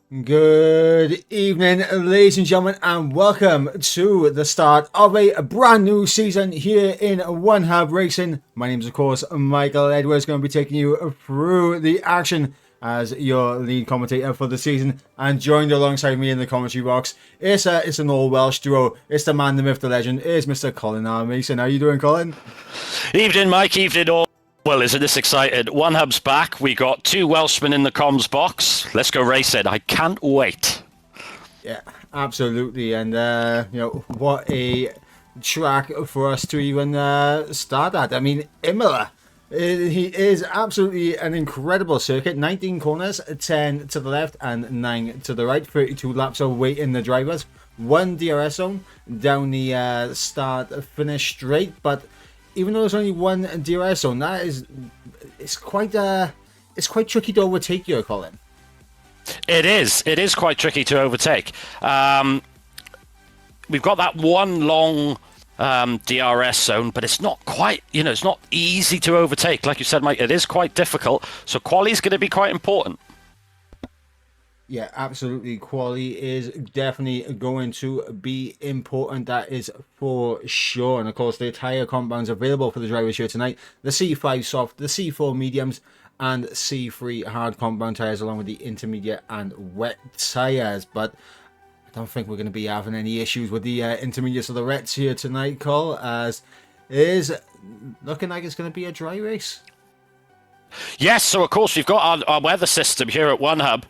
Good evening, ladies and gentlemen, and welcome to the start of a brand new season here in One Hub Racing. My name is, of course, Michael Edwards, going to be taking you through the action as your lead commentator for the season. And joined alongside me in the commentary box, it's an all Welsh duo. It's the man, the myth, the legend. It's Mr. Colin R. Mason. How you doing, Colin? Evening, Mike. Evening, all. Well, isn't this excited? One Hub's back. We got two Welshmen in the comms box. Let's go racing. I can't wait. Yeah, absolutely. And, what a track for us to even start at. I mean, Imola. He is absolutely an incredible circuit. 19 corners, 10 to the left and 9 to the right. 32 laps away in the drivers. One DRS zone down the start-finish straight, but even though there's only one DRS zone, it's quite tricky to overtake you, Colin. It is quite tricky to overtake. We've got that one long DRS zone, but it's not quite, it's not easy to overtake. Like you said, Mike, it is quite difficult. So quali is going to be quite important. Yeah, absolutely. Quali is definitely going to be important. That is for sure. And of course, the tyre compounds available for the drivers here tonight: the C5 soft, the C4 mediums, and C3 hard compound tyres, along with the intermediate and wet tyres. But I don't think we're going to be having any issues with the intermediates or the wets here tonight, Cole, as it is looking like it's going to be a dry race. Yes, so of course we've got our weather system here at One Hub,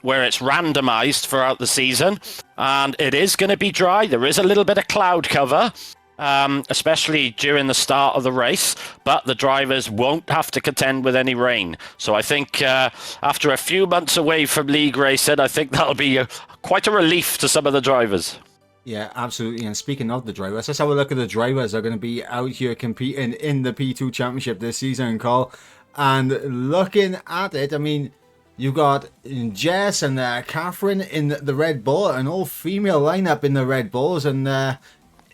where it's randomised throughout the season, and it is going to be dry. There is a little bit of cloud cover, especially during the start of the race, but the drivers won't have to contend with any rain. So I think after a few months away from league racing, I think that'll be quite a relief to some of the drivers. Yeah, absolutely. And speaking of the drivers, let's have a look at the drivers that are going to be out here competing in the P2 Championship this season, Cole. And looking at it, I mean, you've got Jess and Catherine in the Red Bull, an all-female lineup in the Red Bulls, and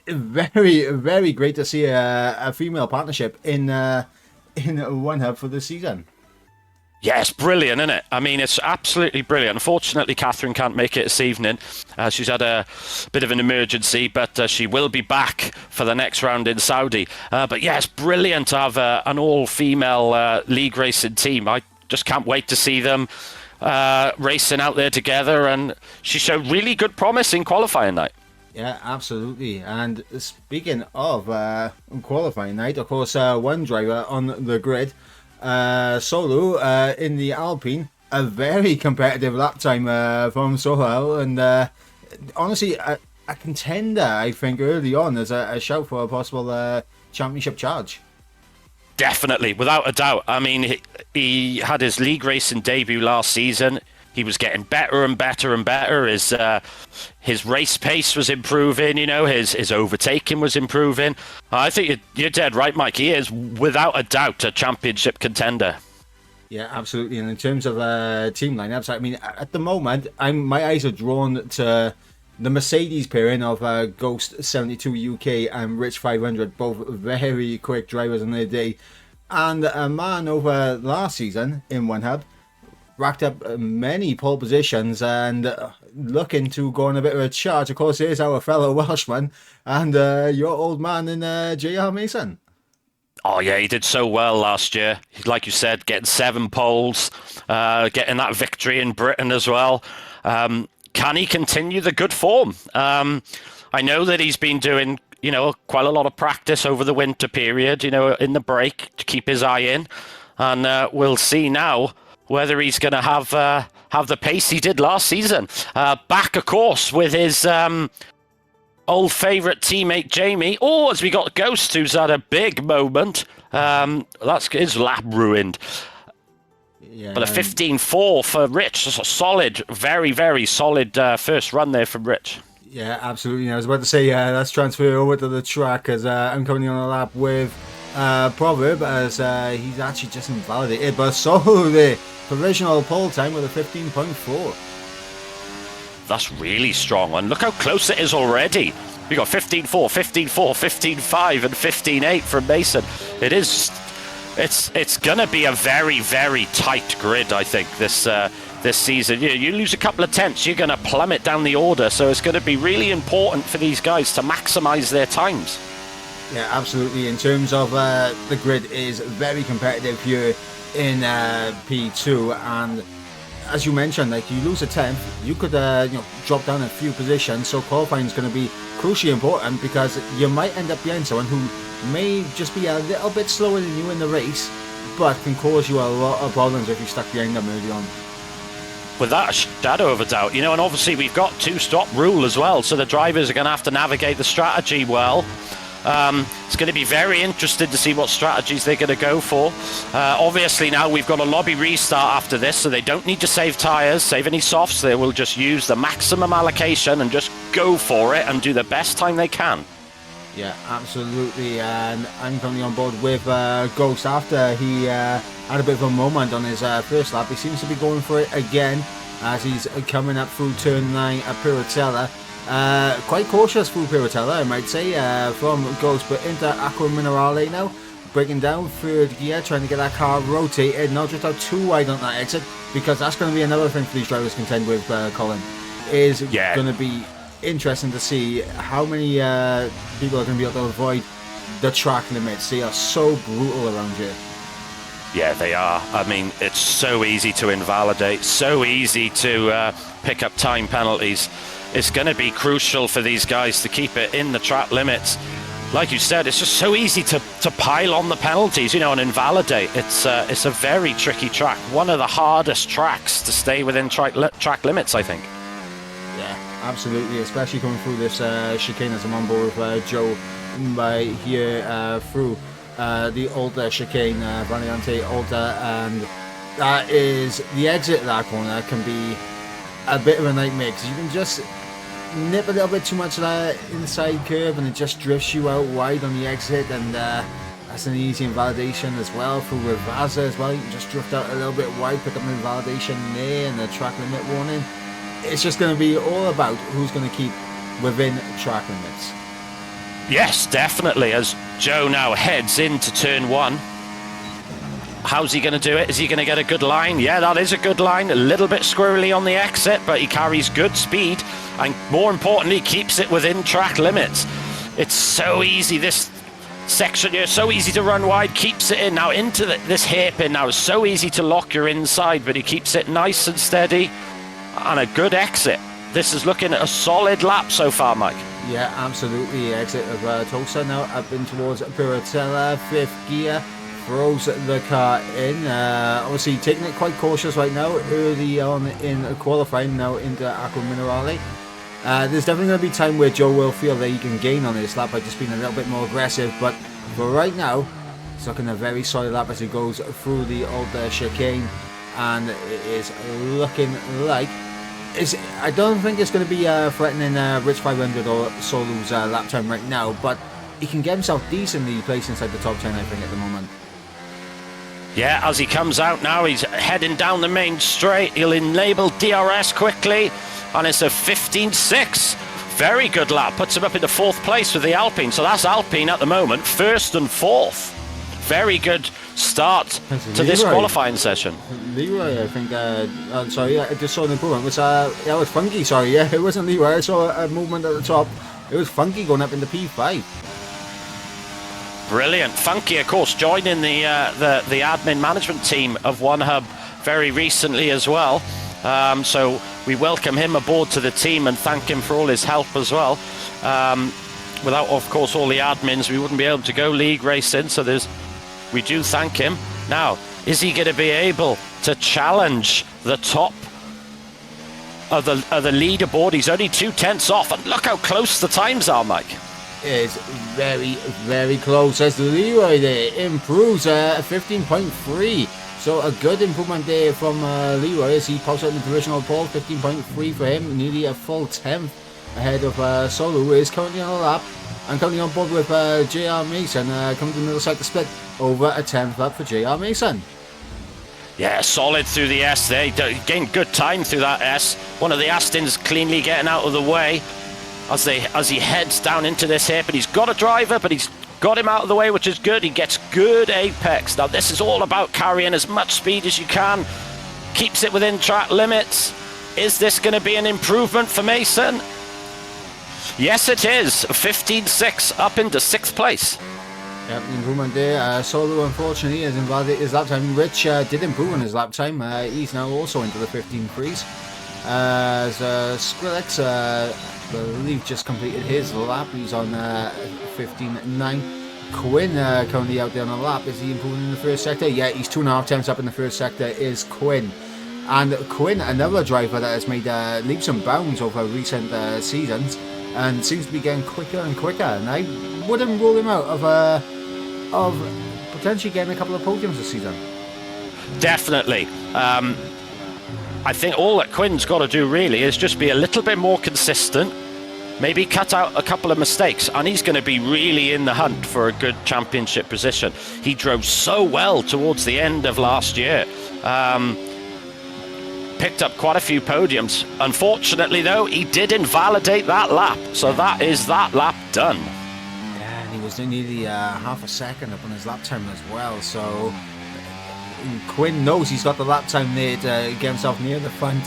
very, very great to see a female partnership in One Hub for the season. Yes, brilliant, isn't it? I mean, it's absolutely brilliant. Unfortunately, Catherine can't make it this evening. She's had a bit of an emergency, but she will be back for the next round in Saudi. But yeah, it's brilliant to have an all-female league racing team. I just can't wait to see them racing out there together. And she showed really good promise in qualifying night. Yeah, absolutely. And speaking of qualifying night, of course, one driver on the grid, Solo in the Alpine, a very competitive lap time from Solo, and honestly a contender, I think, early on as a shout for a possible championship charge. Definitely, without a doubt. I mean, he had his league racing debut last season. He was getting better and better and better. His race pace was improving, his overtaking was improving. I think you're dead right, Mike. He is, without a doubt, a championship contender. Yeah, absolutely. And in terms of team lineups, I mean, at the moment, my eyes are drawn to the Mercedes pairing of Ghost 72 UK and Rich 500, both very quick drivers on their day. And a man over last season in One Hub racked up many pole positions and looking to go on a bit of a charge. Of course, here's our fellow Welshman and your old man in JR Mason. Oh, yeah, he did so well last year. Like you said, getting 7 poles, getting that victory in Britain as well. Can he continue the good form? I know that he's been doing, quite a lot of practice over the winter period, in the break to keep his eye in. And we'll see now whether he's going to have the pace he did last season. Back, of course, with his old favourite teammate, Jamie. Oh, as we got Ghost, who's had a big moment. That's his lap ruined. Yeah, but a 15.4 for Rich. That's a solid, very, very solid first run there from Rich. Yeah, absolutely. I was about to say, let's transfer over to the track as I'm coming on a lap with Proverb as he's actually just invalidated. But so the provisional pole time with a 15.4. That's really strong. And look how close it is already. We got 15.4, 15.4, 15.5 and 15.8 from Mason. It is... It's going to be a very, very tight grid, I think, this this season. You lose a couple of tenths, you're going to plummet down the order. So it's going to be really important for these guys to maximise their times. Yeah, absolutely. In terms of the grid is very competitive here in P2, and as you mentioned, like, you lose a tenth, you could drop down a few positions. So qualifying is going to be crucially important, because you might end up behind someone who may just be a little bit slower than you in the race, but can cause you a lot of problems if you're stuck behind them early on. Without a shadow of a doubt, and obviously we've got 2-stop rule as well, so the drivers are going to have to navigate the strategy well. It's going to be very interesting to see what strategies they're going to go for. Obviously now we've got a lobby restart after this, so they don't need to save tyres, save any softs. They will just use the maximum allocation and just go for it and do the best time they can. Yeah, absolutely. And I'm currently on board with Ghost after he had a bit of a moment on his first lap. He seems to be going for it again as he's coming up through turn 9 at Piratella. Quite cautious through Piratella, I might say, from Ghost, but into Aqua Minerale now. Breaking down third gear, trying to get that car rotated, not just out too wide on that exit, because that's going to be another thing for these drivers to contend with, Colin. Is going to be interesting to see how many people are going to be able to avoid the track limits. They are so brutal around here. Yeah, they are. I mean, it's so easy to invalidate, so easy to pick up time penalties. It's going to be crucial for these guys to keep it in the track limits. Like you said, it's just so easy to pile on the penalties, and invalidate. It's a very tricky track. One of the hardest tracks to stay within track limits, I think. Yeah, absolutely, especially coming through this chicane as I'm on board with Joe by here through the older chicane, Valiante Alta, and that is the exit of that corner can be a bit of a nightmare, because you can just nip a little bit too much of that inside curve and it just drifts you out wide on the exit, and that's an easy invalidation as well through Ravaza as well. You can just drift out a little bit wide, pick up an invalidation there and the track limit warning. It's just going to be all about who's going to keep within track limits. Yes, definitely, as Joe now heads into turn 1. How's he going to do it? Is he going to get a good line? Yeah, that is a good line. A little bit squirrely on the exit, but he carries good speed and, more importantly, keeps it within track limits. It's so easy, this section here, so easy to run wide, keeps it in. Now into this hairpin now is so easy to lock your inside, but he keeps it nice and steady and a good exit. This is looking at a solid lap so far, Mike. Yeah, absolutely. Exit of Tulsa now up in towards Piratella, 5th gear. Throws the car in, obviously taking it quite cautious right now, early on in qualifying now into Aqua Minerale. There's definitely going to be time where Joe will feel that he can gain on this lap by just being a little bit more aggressive, but for right now, he's looking a very solid lap as he goes through the old chicane, and it is looking like I don't think it's going to be threatening Rich 500 or Solu's lap time right now, but he can get himself decently placed inside the top 10, I think, at the moment. Yeah, as he comes out now, he's heading down the main straight. He'll enable DRS quickly, and it's a 15.6. Very good lap. Puts him up into 4th place with the Alpine. So that's Alpine at the moment, 1st and 4th. Very good start to this qualifying session. Leroy, I think, sorry, I just saw an improvement. It was Funky, sorry, yeah, it wasn't Leroy. I saw a movement at the top. It was Funky going up into P5. Brilliant. Funky, of course, joining the admin management team of One Hub very recently as well. So we welcome him aboard to the team and thank him for all his help as well. Without, of course, all the admins, we wouldn't be able to go league racing. So we do thank him. Now, is he going to be able to challenge the top of the leaderboard? He's only 2 tenths off, and look how close the times are, Mike. Is very, very close as Leroy there improves 15.3. So a good improvement there from Leroy as he pops out in the provisional pole. 15.3 for him, nearly a full 10th ahead of Solo, who is currently on a lap. And currently on board with JR Mason, coming to the middle side to split over a 10th up for JR Mason. Yeah, solid through the S there. He gained good time through that S. One of the Astons cleanly getting out of the way as he heads down into this hip, and he's got a driver, but he's got him out of the way, which is good. He gets good apex. Now this is all about carrying as much speed as you can, keeps it within track limits. Is this going to be an improvement for Mason? Yes, it is. 15.6 up into 6th place. Yep, improvement there. Solo, unfortunately, has invalidated his lap time. Rich did improve on his lap time. He's now also into the 15.3s. As Skrillex, I believe, just completed his lap. He's on 15.9. Quinn currently out there on the lap. Is he improving in the first sector? Yeah, he's 2.5 tenths up in the first sector is Quinn. And Quinn, another driver that has made leaps and bounds over recent seasons and seems to be getting quicker and quicker. And I wouldn't rule him out of potentially getting a couple of podiums this season. Definitely. I think all that Quinn's got to do really is just be a little bit more consistent, maybe cut out a couple of mistakes, and he's going to be really in the hunt for a good championship position. He drove so well towards the end of last year. Picked up quite a few podiums. Unfortunately, though, he did invalidate that lap, so that is that lap done. Yeah, and he was nearly half a second up on his lap time as well, so Quinn knows he's got the lap time there to get himself near the front,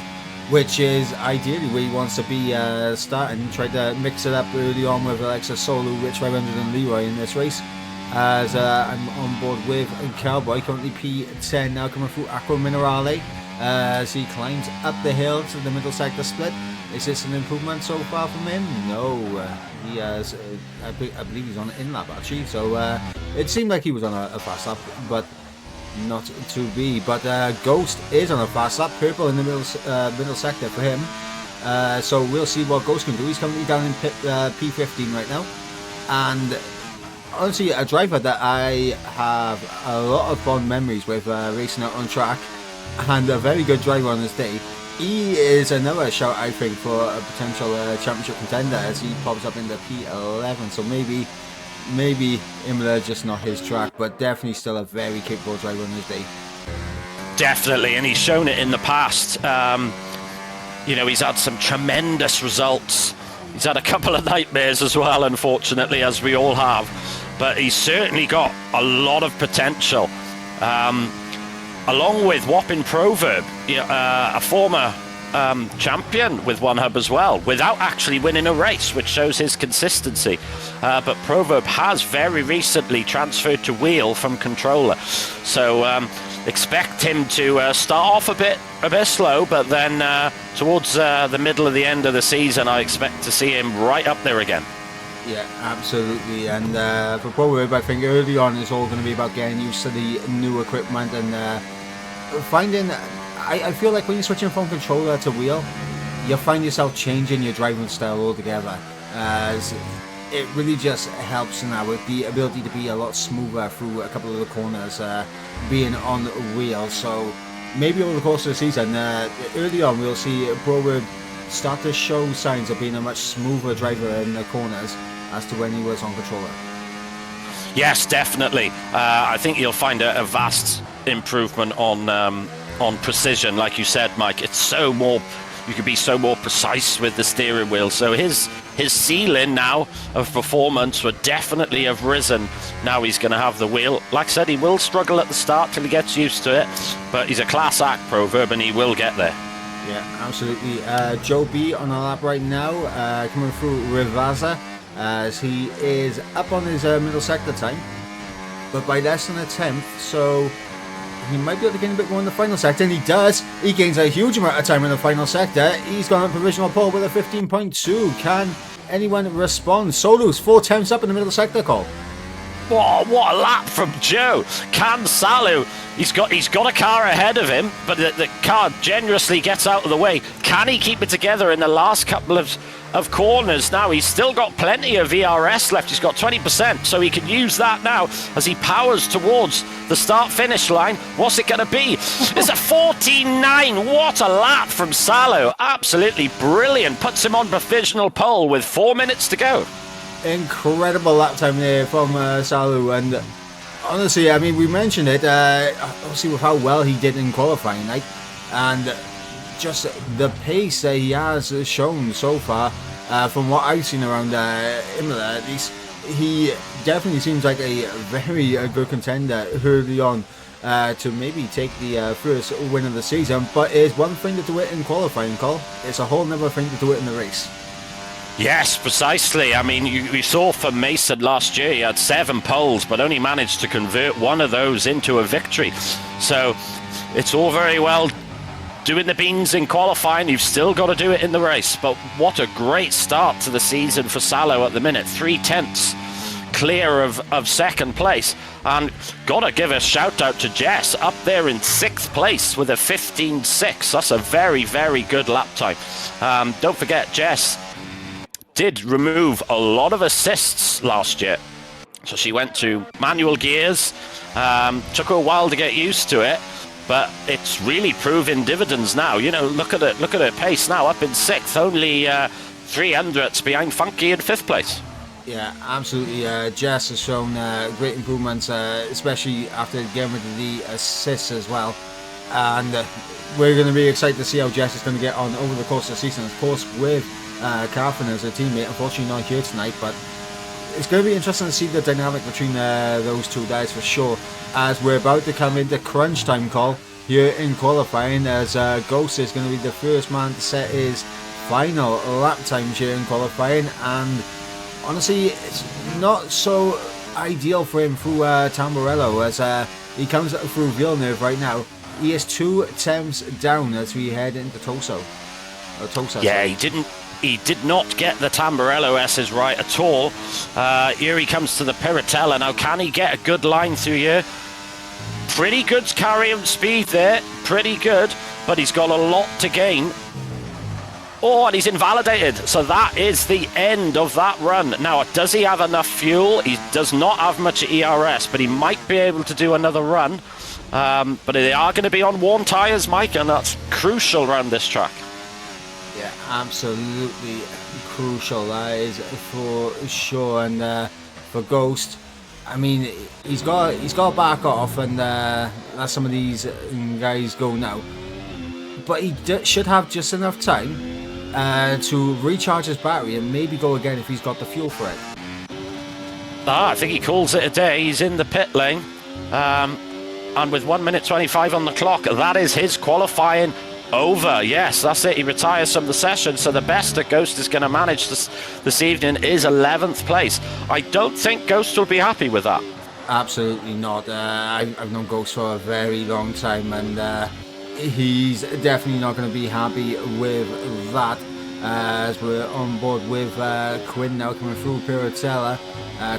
which is ideally where he wants to be starting. Try to mix it up early on with Alexa Solo, Rich 500 and Leroy in this race. As I'm on board with Cowboy, currently P10 now coming through Aqua Minerale. As he climbs up the hill to the middle sector split. Is this an improvement so far from him? No, he has. I believe he's on an in lap actually. So it seemed like he was on a fast lap, but not to be. But Ghost is on a fast lap. Purple in the middle sector for him. So we'll see what Ghost can do. He's currently down in P15 right now, and honestly, a driver that I have a lot of fond memories with racing out on track. And a very good driver on this day. He is another shout, I think, for a potential championship contender as he pops up into P11. So maybe Imola just not his track, but definitely still a very capable driver on this day. Definitely, and he's shown it in the past. He's had some tremendous results. He's had a couple of nightmares as well, unfortunately, as we all have. But he's certainly got a lot of potential. Along with Whopping Proverb, a former champion with One Hub as well, without actually winning a race, which shows his consistency. But Proverb has very recently transferred to wheel from controller, so expect him to start off a bit slow, but then towards the middle of the end of the season, I expect to see him right up there again. Yeah, absolutely. And for Proverb, I think early on it's all going to be about getting used to the new equipment and finding. I feel like when you're switching from controller to wheel, you find yourself changing your driving style altogether. As it really just helps now with the ability to be a lot smoother through a couple of the corners, being on wheel. So maybe over the course of the season, early on we'll see Proverb start to show signs of being a much smoother driver in the corners as to when he was on controller. Yes, definitely. I think you'll find a vast improvement on precision, like you said, Mike. It's so more. You can be so more precise with the steering wheel. So his ceiling now of performance would definitely have risen. Now he's going to have the wheel. Like I said, he will struggle at the start till he gets used to it, but he's a class act, Proverb, and he will get there. Yeah, absolutely. Joe B on the lap right now, coming through Rivaza, as he is up on his middle sector time, but by less than a tenth, so he might be able to gain a bit more in the final sector, and he does. He gains a huge amount of time in the final sector. He's got a provisional pole with a 15.2. Can anyone respond? Solo's 4 tenths up in the middle sector, Cole. What a lap from Joe. Can Salu, he's got a car ahead of him, but the car generously gets out of the way. Can he keep it together in the last couple of corners? Now he's still got plenty of ERS left. He's got 20%, so he can use that now as he powers towards the start-finish line. What's it going to be? It's a 14.9. What a lap from Salu. Absolutely brilliant. Puts him on provisional pole with 4 minutes to go. Incredible lap time there from Salu, and honestly, I mean, we mentioned it, obviously with how well he did in qualifying, like, and just the pace that he has shown so far. from what I've seen around Imola, at least, he definitely seems like a very good contender early on to maybe take the first win of the season. But it's one thing to do it in qualifying, Cole. It's a whole other thing to do it in the race. Yes, precisely. I mean, you saw for Mason last year, he had 7 poles, but only managed to convert one of those into a victory. So it's all very well doing the beans in qualifying. You've still got to do it in the race. But what a great start to the season for Salo at the minute. 3/10 clear of second place. And got to give a shout out to Jess up there in 6th place with a 15.6. That's a very, very good lap time. Don't forget, Jess did remove a lot of assists last year. So she went to manual gears. Took her a while to get used to it, but it's really proving dividends now. You know, look at her pace now, up in 6th, only 300ths behind Funky in 5th place. Yeah, absolutely. Jess has shown great improvements, especially after getting rid of the assists as well. And we're going to be excited to see how Jess is going to get on over the course of the season. Of course, with Catherine as a teammate, unfortunately not here tonight, but it's going to be interesting to see the dynamic between those two guys for sure, as we're about to come into crunch time, call here in qualifying, as Ghost is going to be the first man to set his final lap times here in qualifying. And honestly, it's not so ideal for him through Tamburello, as he comes through Villeneuve right now. He is 2 temps down as we head into Tosa. Yeah, He did not get the Tamburello S's right at all. Here he comes to the Piratella. Now, can he get a good line through here? Pretty good carrying speed there. Pretty good. But he's got a lot to gain. Oh, and he's invalidated. So that is the end of that run. Now, does he have enough fuel? He does not have much ERS, but he might be able to do another run. But they are going to be on warm tyres, Mike, and that's crucial around this track. Yeah, absolutely crucial, that is for sure. And for Ghost, I mean, he's got to back off and let some of these guys go now. But he should have just enough time to recharge his battery and maybe go again if he's got the fuel for it. I think he calls it a day. He's in the pit lane. And with 1 minute 25 on the clock, that is his qualifying over. Yes, that's it. He retires from the session. So the best that Ghost is going to manage this evening is 11th place. I don't think Ghost will be happy with that. Absolutely not. I've known Ghost for a very long time, and he's definitely not going to be happy with that. As we're on board with Quinn now coming through Piratella,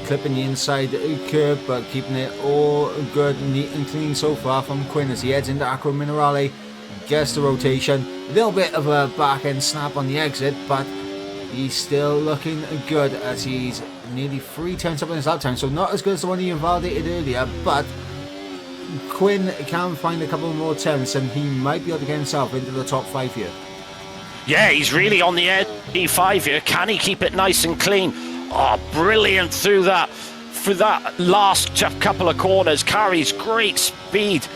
clipping the inside curb, but keeping it all good, neat and clean so far from Quinn as he heads into Aqua Minerale. Gets the rotation, a little bit of a back end snap on the exit, but he's still looking good as he's nearly 3 tenths up in his lap time, so not as good as the one he invalidated earlier, but Quinn can find a couple more tenths and he might be able to get himself into the top 5 here. Yeah, he's really on the edge. E5 here. Can he keep it nice and clean? Oh, brilliant through that last couple of corners. Carries great speed.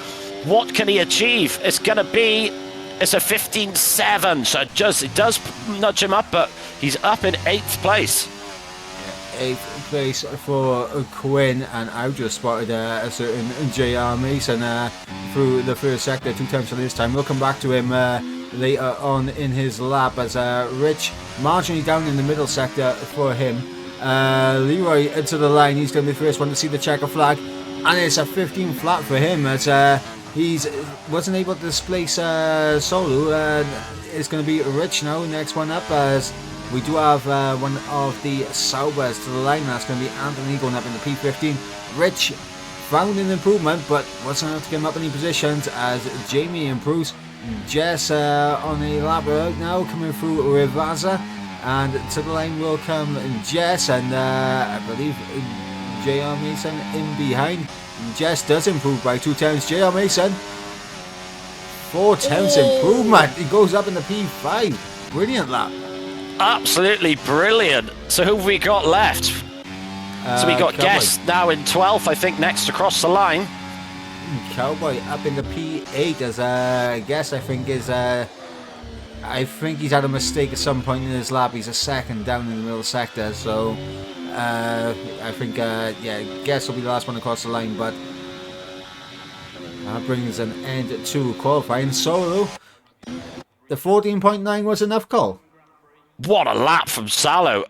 What can he achieve? It's a 15.7, so it does nudge him up, but he's up in 8th place. 8th place for Quinn, and I've just spotted a certain JR Mason through the first sector 2 times for this time. We'll come back to him later on in his lap as Rich marginally down in the middle sector for him. Leroy into the line. He's going to be the first one to see the checker flag, and it's a 15 flat for him as he's wasn't able to displace Solo. It's going to be Rich now, next one up, as we do have one of the Saubers to the line. That's going to be Anthony going up in the P15. Rich found an improvement, but wasn't able to get him up any positions as Jamie improves. Jess on a lap out now, coming through Rivaza, and to the line will come Jess, and I believe JR Mason in behind. Jess does improve by 2 tenths. JR Mason, 4 tenths improvement. He goes up in the P5. Brilliant lap. Absolutely brilliant. So who have we got left? So we got Guest now in 12th, I think, next across the line. Cowboy up in the P8 as Guest, I think, is I think he's had a mistake at some point in his lap. He's a second down in the middle sector, so I think, yeah, Guess will be the last one across the line, but that brings an end to qualifying. Solo, the 14.9 was enough, Cole. What a lap from Salo.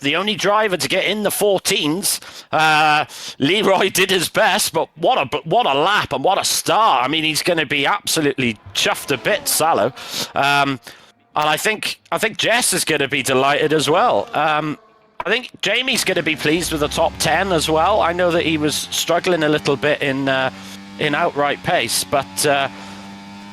The only driver to get in the 14s. Leroy did his best, but what a lap and what a start. I mean, he's going to be absolutely chuffed a bit, Salo. And I think Jess is going to be delighted as well. I think Jamie's going to be pleased with the top 10 as well. I know that he was struggling a little bit in outright pace, but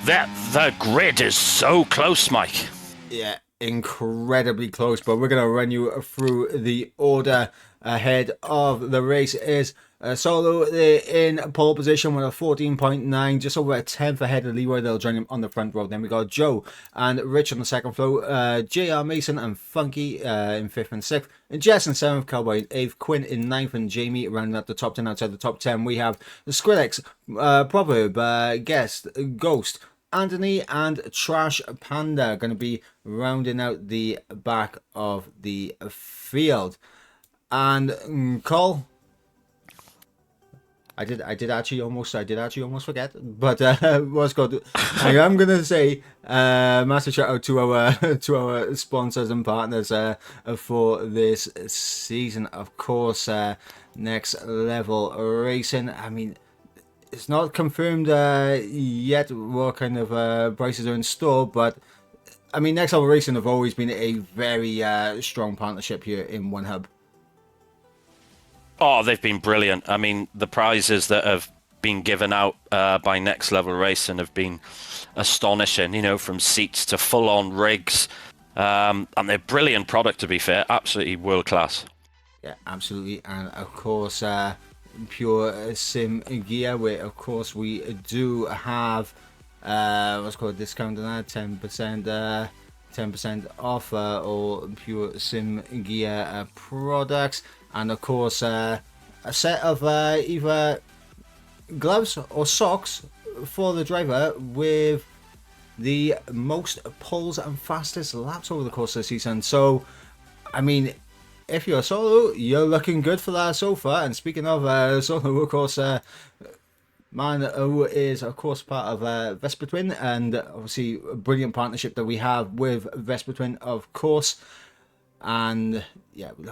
the grid is so close, Mike. Yeah, incredibly close, but we're going to run you through the order ahead of the race. Is Solo in pole position with a 14.9, just over a 10th ahead of Leroy. They'll join him on the front row. Then we got Joe and Rich on the second row, JR Mason and Funky in 5th and 6th, and Jess in 7th, Cowboy in 8th, Quinn in 9th, and Jamie rounding up the top 10. Outside the top 10 we have the Skrillex, Proverb, Guest, Ghost, Anthony and Trash Panda going to be rounding out the back of the field. And Cole, I did actually almost forget, but what's called, I am gonna say massive shout out to our sponsors and partners for this season. Of course, Next Level Racing. I mean, it's not confirmed yet what kind of prices are in store, but I mean, Next Level Racing have always been a very strong partnership here in One Hub. Oh, they've been brilliant. I mean, the prizes that have been given out by Next Level Racing have been astonishing, you know, from seats to full-on rigs. And they're brilliant product, to be fair. Absolutely world-class. Yeah, absolutely. And, of course, Pure Sim Gear, where, of course, we do have what's called discount on that, 10% off all Pure Sim Gear products. And of course, a set of either gloves or socks for the driver with the most poles and fastest laps over the course of the season. So, I mean, if you're Solo, you're looking good for that so far. And speaking of Solo, of course, man who is, of course, part of Vespa Twin, and obviously a brilliant partnership that we have with Vespa Twin, of course. And yeah, we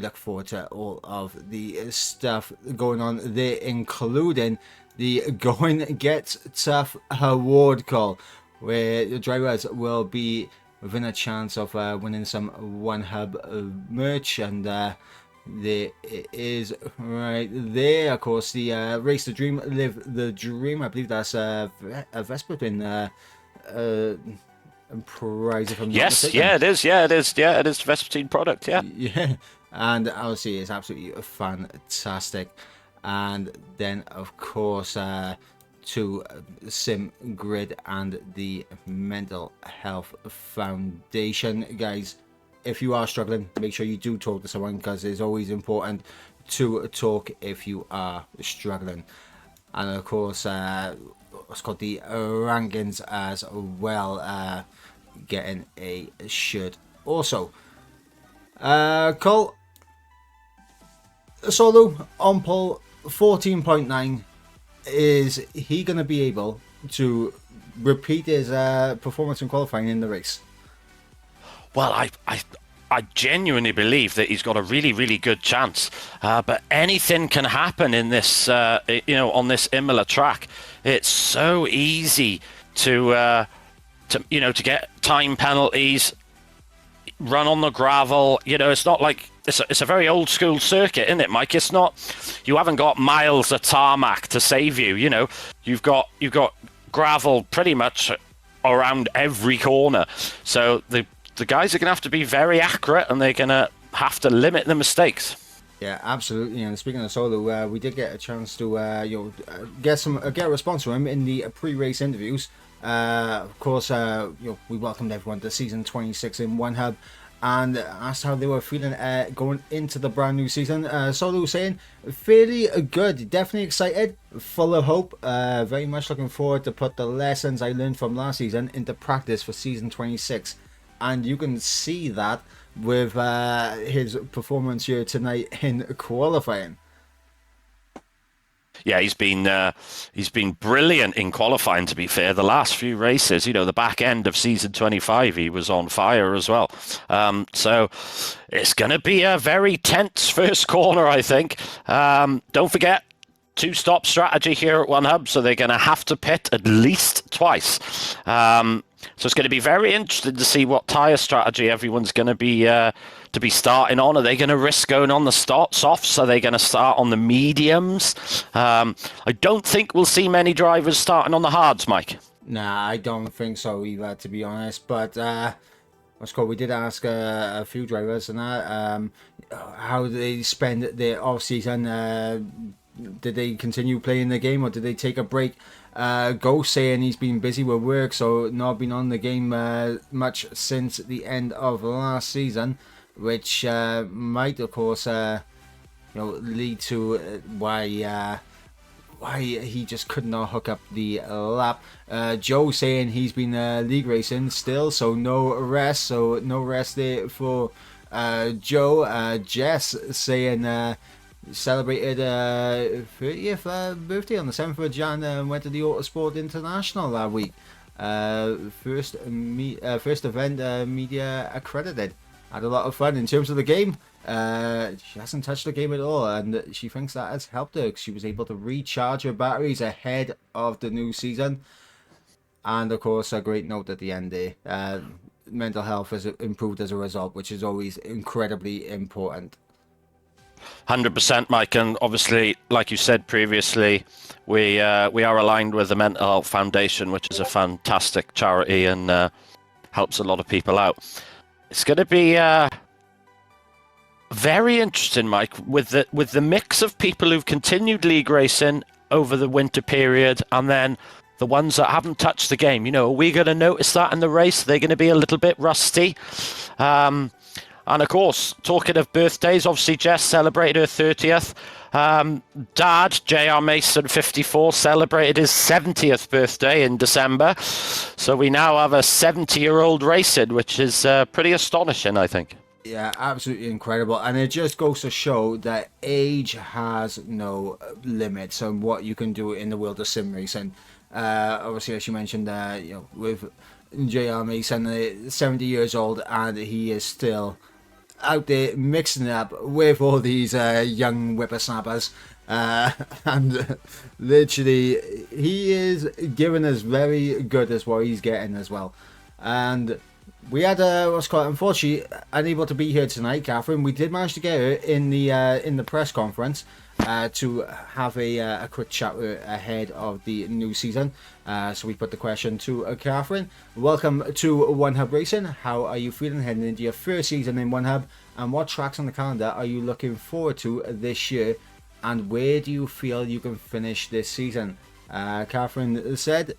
look forward to all of the stuff going on there, including the Going Get Tough award call, where the drivers will be within a chance of winning some One Hub merch. And there it is right there. Of course, the Race the Dream, Live the Dream. I believe that's a Vespa Twin prize, if I'm not mistaken. It is Vespertine product, Yeah, and obviously it's absolutely fantastic. And then of course to Sim Grid and the Mental Health Foundation. Guys, if you are struggling, make sure you do talk to someone, because it's always important to talk if you are struggling. And of course what's called the rankings as well, getting a shirt also. Cole, Solo on pole, 14.9. Is he going to be able to repeat his performance in qualifying in the race? Well, I genuinely believe that he's got a really, really good chance. But anything can happen in this, on this Imola track. It's so easy to get time penalties, run on the gravel. You know, it's not like it's a very old school circuit, isn't it, Mike? It's not. You haven't got miles of tarmac to save you. You know, you've got gravel pretty much around every corner. So the guys are going to have to be very accurate, and they're going to have to limit the mistakes. Yeah, absolutely. And speaking of Solo, we did get a chance to get a response from him in the pre-race interviews. Of course, we welcomed everyone to season 26 in One Hub, and asked how they were feeling going into the brand new season. So they were saying fairly good, definitely excited, full of hope, very much looking forward to put the lessons I learned from last season into practice for season 26. And you can see that with his performance here tonight in qualifying. Yeah, he's been brilliant in qualifying, to be fair. The last few races, the back end of season 25, he was on fire as well. So it's going to be a very tense first corner, I think. Don't forget, two-stop strategy here at One Hub, so they're going to have to pit at least twice. So it's going to be very interesting to see what tyre strategy everyone's going to be starting on. Are they going to risk going on the softs? Are they going to start on the mediums? I don't think we'll see many drivers starting on the hards, Mike. Nah, I don't think so either, to be honest. But we did ask a few drivers and how they spend their off season. Did they continue playing the game or did they take a break? Ghost saying he's been busy with work, so not been on the game much since the end of last season, which might, of course, lead to why he just could not hook up the lap. Joe saying he's been league racing still, so no rest there for Joe. Jess saying celebrated 30th birthday on the 7th of Jan and went to the Autosport International that week. First event media accredited. Had a lot of fun in terms of the game. She hasn't touched the game at all, and she thinks that has helped her. She was able to recharge her batteries ahead of the new season. And of course, a great note at the end there. Mental health has improved as a result, which is always incredibly important. 100%, Mike, and obviously, like you said previously, we are aligned with the Mental Health Foundation, which is a fantastic charity and helps a lot of people out. It's going to be very interesting, Mike, with the mix of people who've continued league racing over the winter period, and then the ones that haven't touched the game. Are we going to notice that in the race? They're going to be a little bit rusty. And of course, talking of birthdays, obviously Jess celebrated her 30th. Dad, J.R. Mason, 54, celebrated his 70th birthday in December. So we now have a 70-year-old racing, which is pretty astonishing, I think. Yeah, absolutely incredible. And it just goes to show that age has no limits on what you can do in the world of sim racing. Obviously, as you mentioned, with J.R. Mason, 70 years old, and he is still out there mixing it up with all these young whippersnappers, and literally he is giving us very good as what he's getting as well. And we had unfortunately unable to be here tonight, Catherine. We did manage to get her in the press conference to have a quick chat ahead of the new season. So we put the question to Catherine. Welcome to One Hub Racing. How are you feeling heading into your first season in One Hub? And what tracks on the calendar are you looking forward to this year? And where do you feel you can finish this season? Catherine said,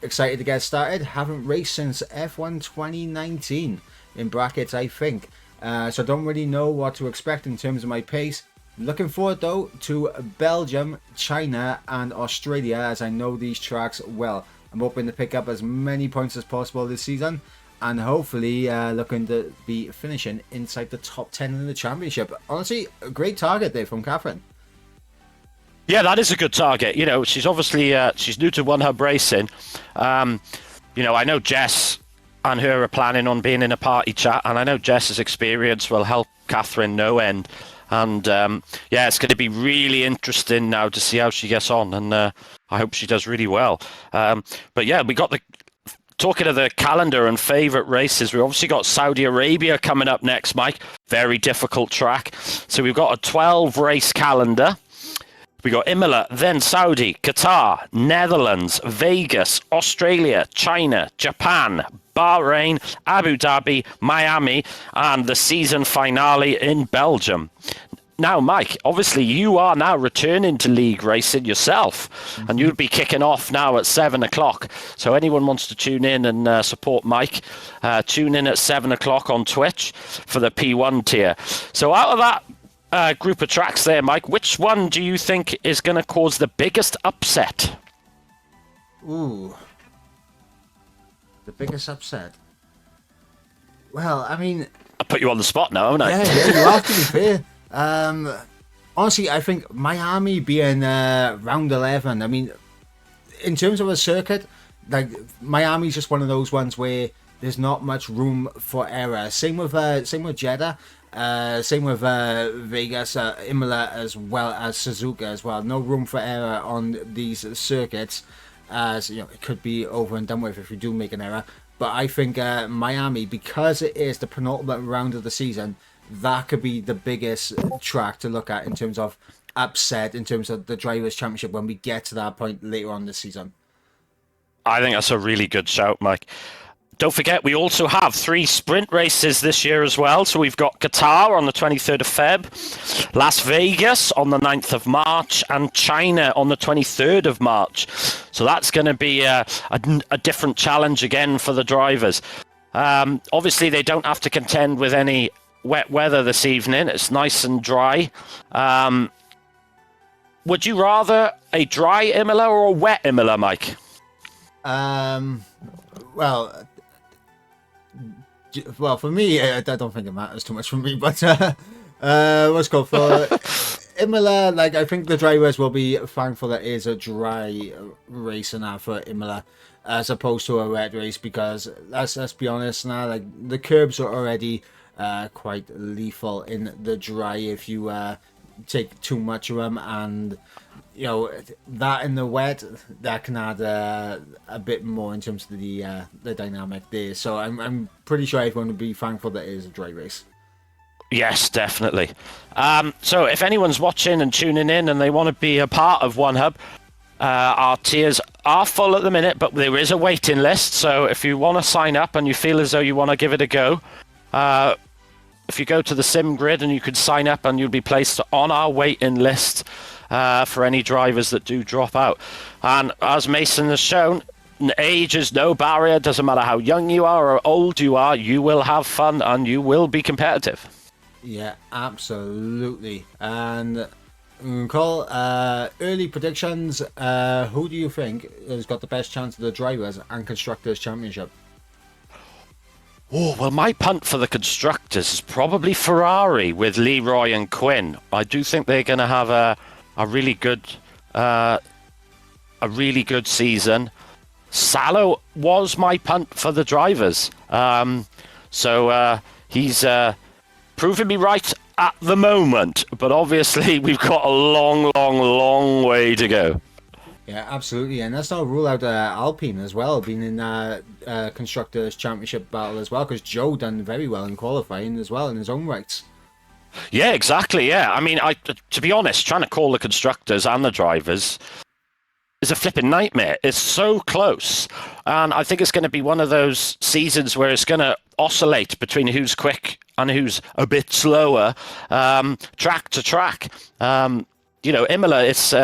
excited to get started. Haven't raced since F1 2019. In brackets, I think. So don't really know what to expect in terms of my pace. Looking forward though to Belgium, China and Australia, as I know these tracks well. I'm hoping to pick up as many points as possible this season and hopefully looking to be finishing inside the top 10 in the championship. Honestly, a great target there from Catherine. Yeah, that is a good target. She's obviously she's new to One Hub Racing. I know Jess and her are planning on being in a party chat, and I know Jess's experience will help Catherine no end. And it's going to be really interesting now to see how she gets on, and I hope she does really well. But yeah, we got talking of the calendar and favourite races, we obviously got Saudi Arabia coming up next, Mike. Very difficult track. So we've got a 12-race calendar. We got Imola, then Saudi, Qatar, Netherlands, Vegas, Australia, China, Japan, Bahrain, Abu Dhabi, Miami, and the season finale in Belgium. Now, Mike, obviously you are now returning to league racing yourself, and you'll be kicking off now at 7 o'clock. So anyone wants to tune in and support Mike, tune in at 7 o'clock on Twitch for the P1 tier. So out of that group of tracks there, Mike, which one do you think is going to cause the biggest upset? Ooh. The biggest upset? Well, I mean... I put you on the spot now, haven't I? Yeah, you have to be fair. Honestly, I think Miami being round 11, I mean, in terms of a circuit, like, Miami's just one of those ones where there's not much room for error. Same with Jeddah, same with Vegas, Imola, as well as Suzuka as well. No room for error on these circuits, as you know, it could be over and done with if you do make an error. But I think Miami, because it is the penultimate round of the season, that could be the biggest track to look at in terms of upset, in terms of the Drivers' Championship when we get to that point later on this season. I think that's a really good shout, Mike. Don't forget, we also have 3 sprint races this year as well. So we've got Qatar on the 23rd of Feb, Las Vegas on the 9th of March, and China on the 23rd of March. So that's going to be a different challenge again for the drivers. Obviously, they don't have to contend with any wet weather this evening. It's nice and dry. Would you rather a dry Imola or a wet Imola, Mike? Well, for me, I don't think it matters too much for me, but what's called for Imola, like, I think the drivers will be thankful that it is a dry race and that for Imola, as opposed to a wet race, because let's be honest now, like, the curbs are already quite lethal in the dry if you take too much of them, and you know that in the wet that can add a bit more in terms of the dynamic there. So I'm pretty sure everyone would be thankful that it is a dry race. Yes, definitely. So if anyone's watching and tuning in and they want to be a part of One Hub, our tiers are full at the minute, but there is a waiting list. So if you want to sign up and you feel as though you want to give it a go, if you go to the sim grid and you can sign up, and you'll be placed on our waiting list for any drivers that do drop out. And as Mason has shown, age is no barrier. Doesn't matter how young you are or old you are, you will have fun and you will be competitive. Yeah, absolutely. And Cole, early predictions, who do you think has got the best chance of the Drivers and Constructors Championship? Oh, well, my punt for the Constructors is probably Ferrari with Leroy and Quinn. I do think they're going to have a really good season. Salo was my punt for the Drivers. So he's proving me right at the moment, but obviously we've got a long way to go. Yeah, absolutely, and let's not rule out Alpine as well, being in Constructors Championship battle as well, because Joe done very well in qualifying as well in his own rights. Yeah, exactly, yeah. I mean, to be honest, trying to call the Constructors and the Drivers is a flipping nightmare. It's so close, and I think it's going to be one of those seasons where it's going to oscillate between who's quick and who's a bit slower, track to track. Imola, it's...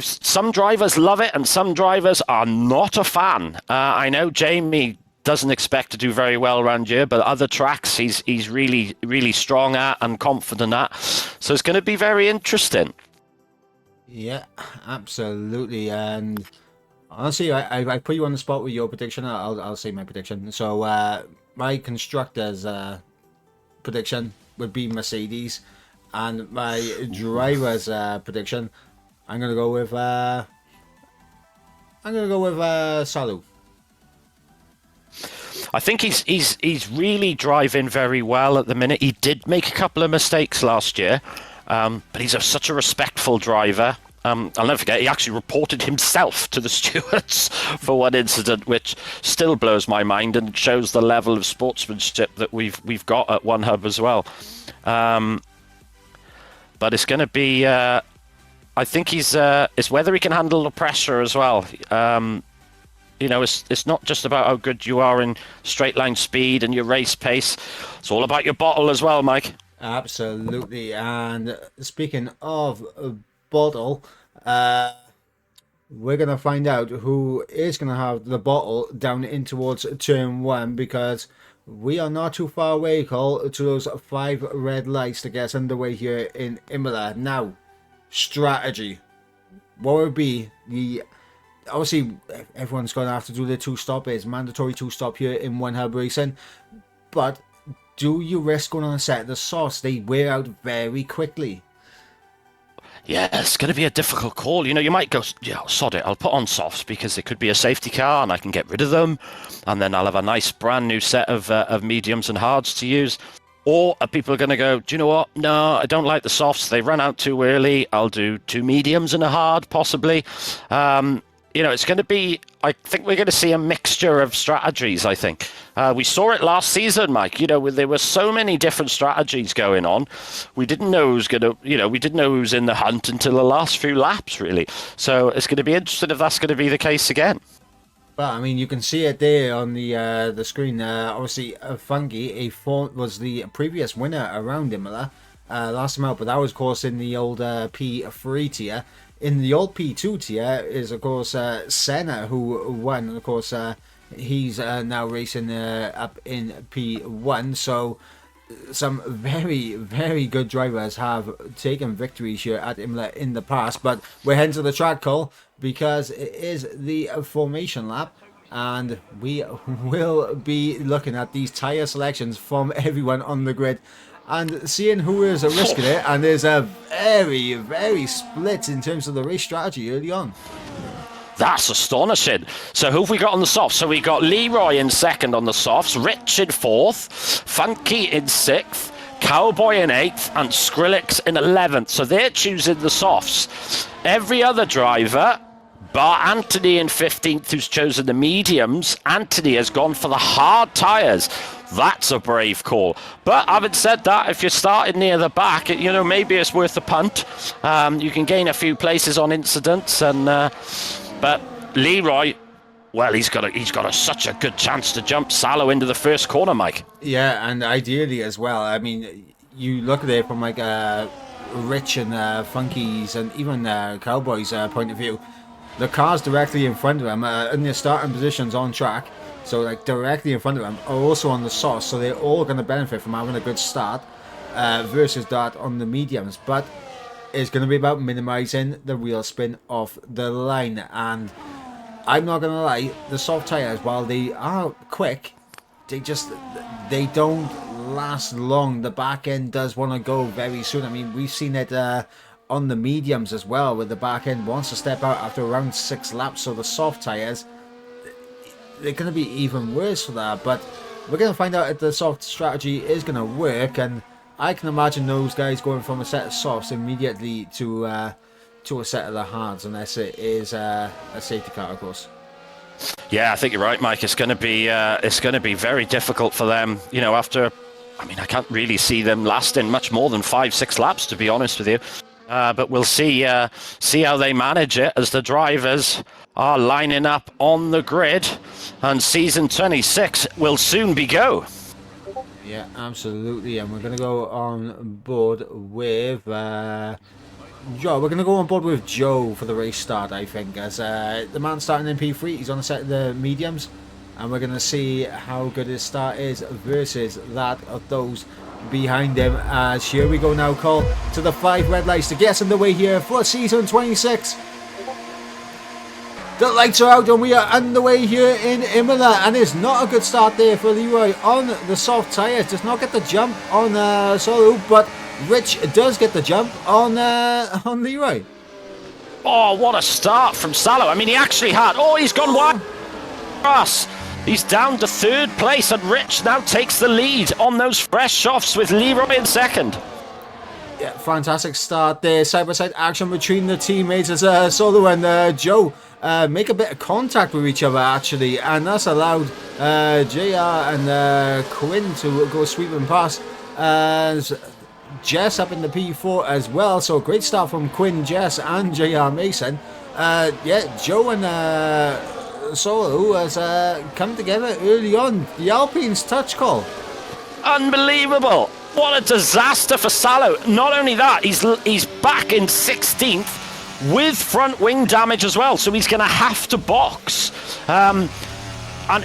some drivers love it and some drivers are not a fan. I know Jamie doesn't expect to do very well around here, but other tracks he's really strong at and confident at. So it's going to be very interesting. Yeah, absolutely. And honestly, I put you on the spot with your prediction. I'll say my prediction. So my Constructors prediction would be Mercedes, and my Drivers prediction, I'm gonna go with Salu. I think he's really driving very well at the minute. He did make a couple of mistakes last year, but he's such a respectful driver. I'll never forget, he actually reported himself to the stewards for one incident, which still blows my mind and shows the level of sportsmanship that we've got at One Hub as well. But it's going to be... I think it's whether he can handle the pressure as well. It's not just about how good you are in straight line speed and your race pace. It's all about your bottle as well, Mike. Absolutely. And speaking of bottle, uh, we're going to find out who is going to have the bottle down in towards turn one, because we are not too far away, Cole, to those 5 red lights to get us underway here in Imola. Now, strategy. What would be the... Obviously, everyone's going to have to do the 2-stop. It's mandatory 2-stop here in One Hub Racing. But do you risk going on a set of the softs? They wear out very quickly. Yeah, it's going to be a difficult call. You might go, yeah, sod it, I'll put on softs because it could be a safety car and I can get rid of them. And then I'll have a nice brand new set of mediums and hards to use. Or are people going to go, do you know what? No, I don't like the softs. They run out too early. I'll do 2 mediums and a hard, possibly. It's going to be, I think we're going to see a mixture of strategies, I think. We saw it last season, Mike. There were so many different strategies going on. We didn't know who's going to, we didn't know who was in the hunt until the last few laps, really. So it's going to be interesting if that's going to be the case again. Well, I mean, you can see it there on the screen. Obviously, Funky was the previous winner around Imola last time out, but that was, of course, in the old P3 tier. In the old P2 tier is, of course, Senna, who won. And, of course, he's now racing up in P1. So some very, very good drivers have taken victories here at Imola in the past. But we're heading to the track, Cole, because it is the formation lap. And we will be looking at these tyre selections from everyone on the grid and seeing who is risking it. And there's a very, very split in terms of the race strategy early on. That's astonishing. So who have we got on the softs? So we got Leroy in second on the softs, Rich in fourth, Funky in sixth, Cowboy in 8th, and Skrillex in 11th. So they're choosing the softs. Every other driver, bar Anthony in 15th, who's chosen the mediums, Anthony has gone for the hard tyres. That's a brave call. But having said that, if you're starting near the back, maybe it's worth a punt. You can gain a few places on incidents, and but Leroy, well, he's got such a good chance to jump Salo into the first corner, Mike. Yeah, and ideally as well. I mean, you look at it from like Rich and Funky's and even Cowboy's point of view. The cars directly in front of them in their starting positions on track, so like directly in front of them, are also on the sauce, so they're all going to benefit from having a good start versus that on the mediums. But it's going to be about minimizing the wheel spin off the line. And I'm not going to lie, the soft tires, while they are quick, they don't last long. The back end does want to go very soon. I mean, we've seen it on the mediums as well, where the back end wants to step out after around 6 laps. So the soft tires, they're going to be even worse for that. But we're going to find out if the soft strategy is going to work. And I can imagine those guys going from a set of softs immediately to a set of the hards, unless it is a safety car, of course. Yeah, I think you're right, Mike. It's going to be very difficult for them. After, I mean, I can't really see them lasting much more than 5-6 laps, to be honest with you. But we'll see how they manage it as the drivers are lining up on the grid, and season 26 will soon be go. Yeah, absolutely. And we're going to go on board with Joe. We're going to go on board with Joe for the race start, I think, as the man starting in P3, he's on a set of the mediums, and we're going to see how good his start is versus that of those behind him. As here we go now, Cole, to the 5 red lights to get us underway here for season 26. The lights are out and we are underway here in Imola, and it's not a good start there for Leroy on the soft tyres. Does not get the jump on Solo, but Rich does get the jump on Leroy. Oh, what a start from Salo. I mean, he actually had... Oh, he's gone wide. He's down to 3rd place, and Rich now takes the lead on those fresh softs with Leroy in 2nd. Yeah, fantastic start there. Side-by-side action between the teammates as Solo and Joe make a bit of contact with each other, actually, and that's allowed JR and Quinn to go sweeping past. As Jess up in the P4 as well, so great start from Quinn, Jess and JR Mason. Yeah, Joe and Solo has come together early on. The Alpines touch call. Unbelievable. What a disaster for Salo. Not only that, he's back in 16th with front wing damage as well, so he's going to have to box. And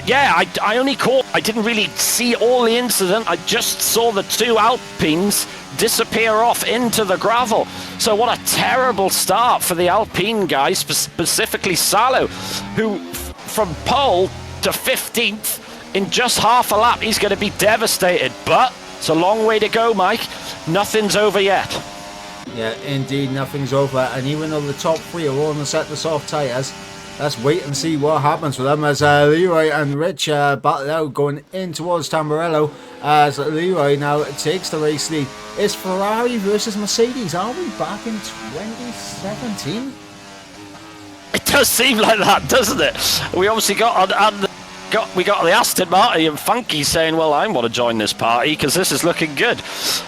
yeah, I didn't really see all the incident. I just saw the two Alpines disappear off into the gravel. So what a terrible start for the Alpine guys, specifically Salo, who from pole to 15th in just half a lap, he's going to be devastated. But it's a long way to go, Mike. Nothing's over yet. Yeah, indeed, nothing's over. And even though the top three are all on the set the soft tyres, let's wait and see what happens for them as Leroy and Rich battle out going in towards Tamburello as Leroy now takes the race lead. It's Ferrari versus Mercedes. Are we back in 2017? It does seem like that, doesn't it? We obviously got we got the Aston Martin and Funky saying, well, I want to join this party because this is looking good.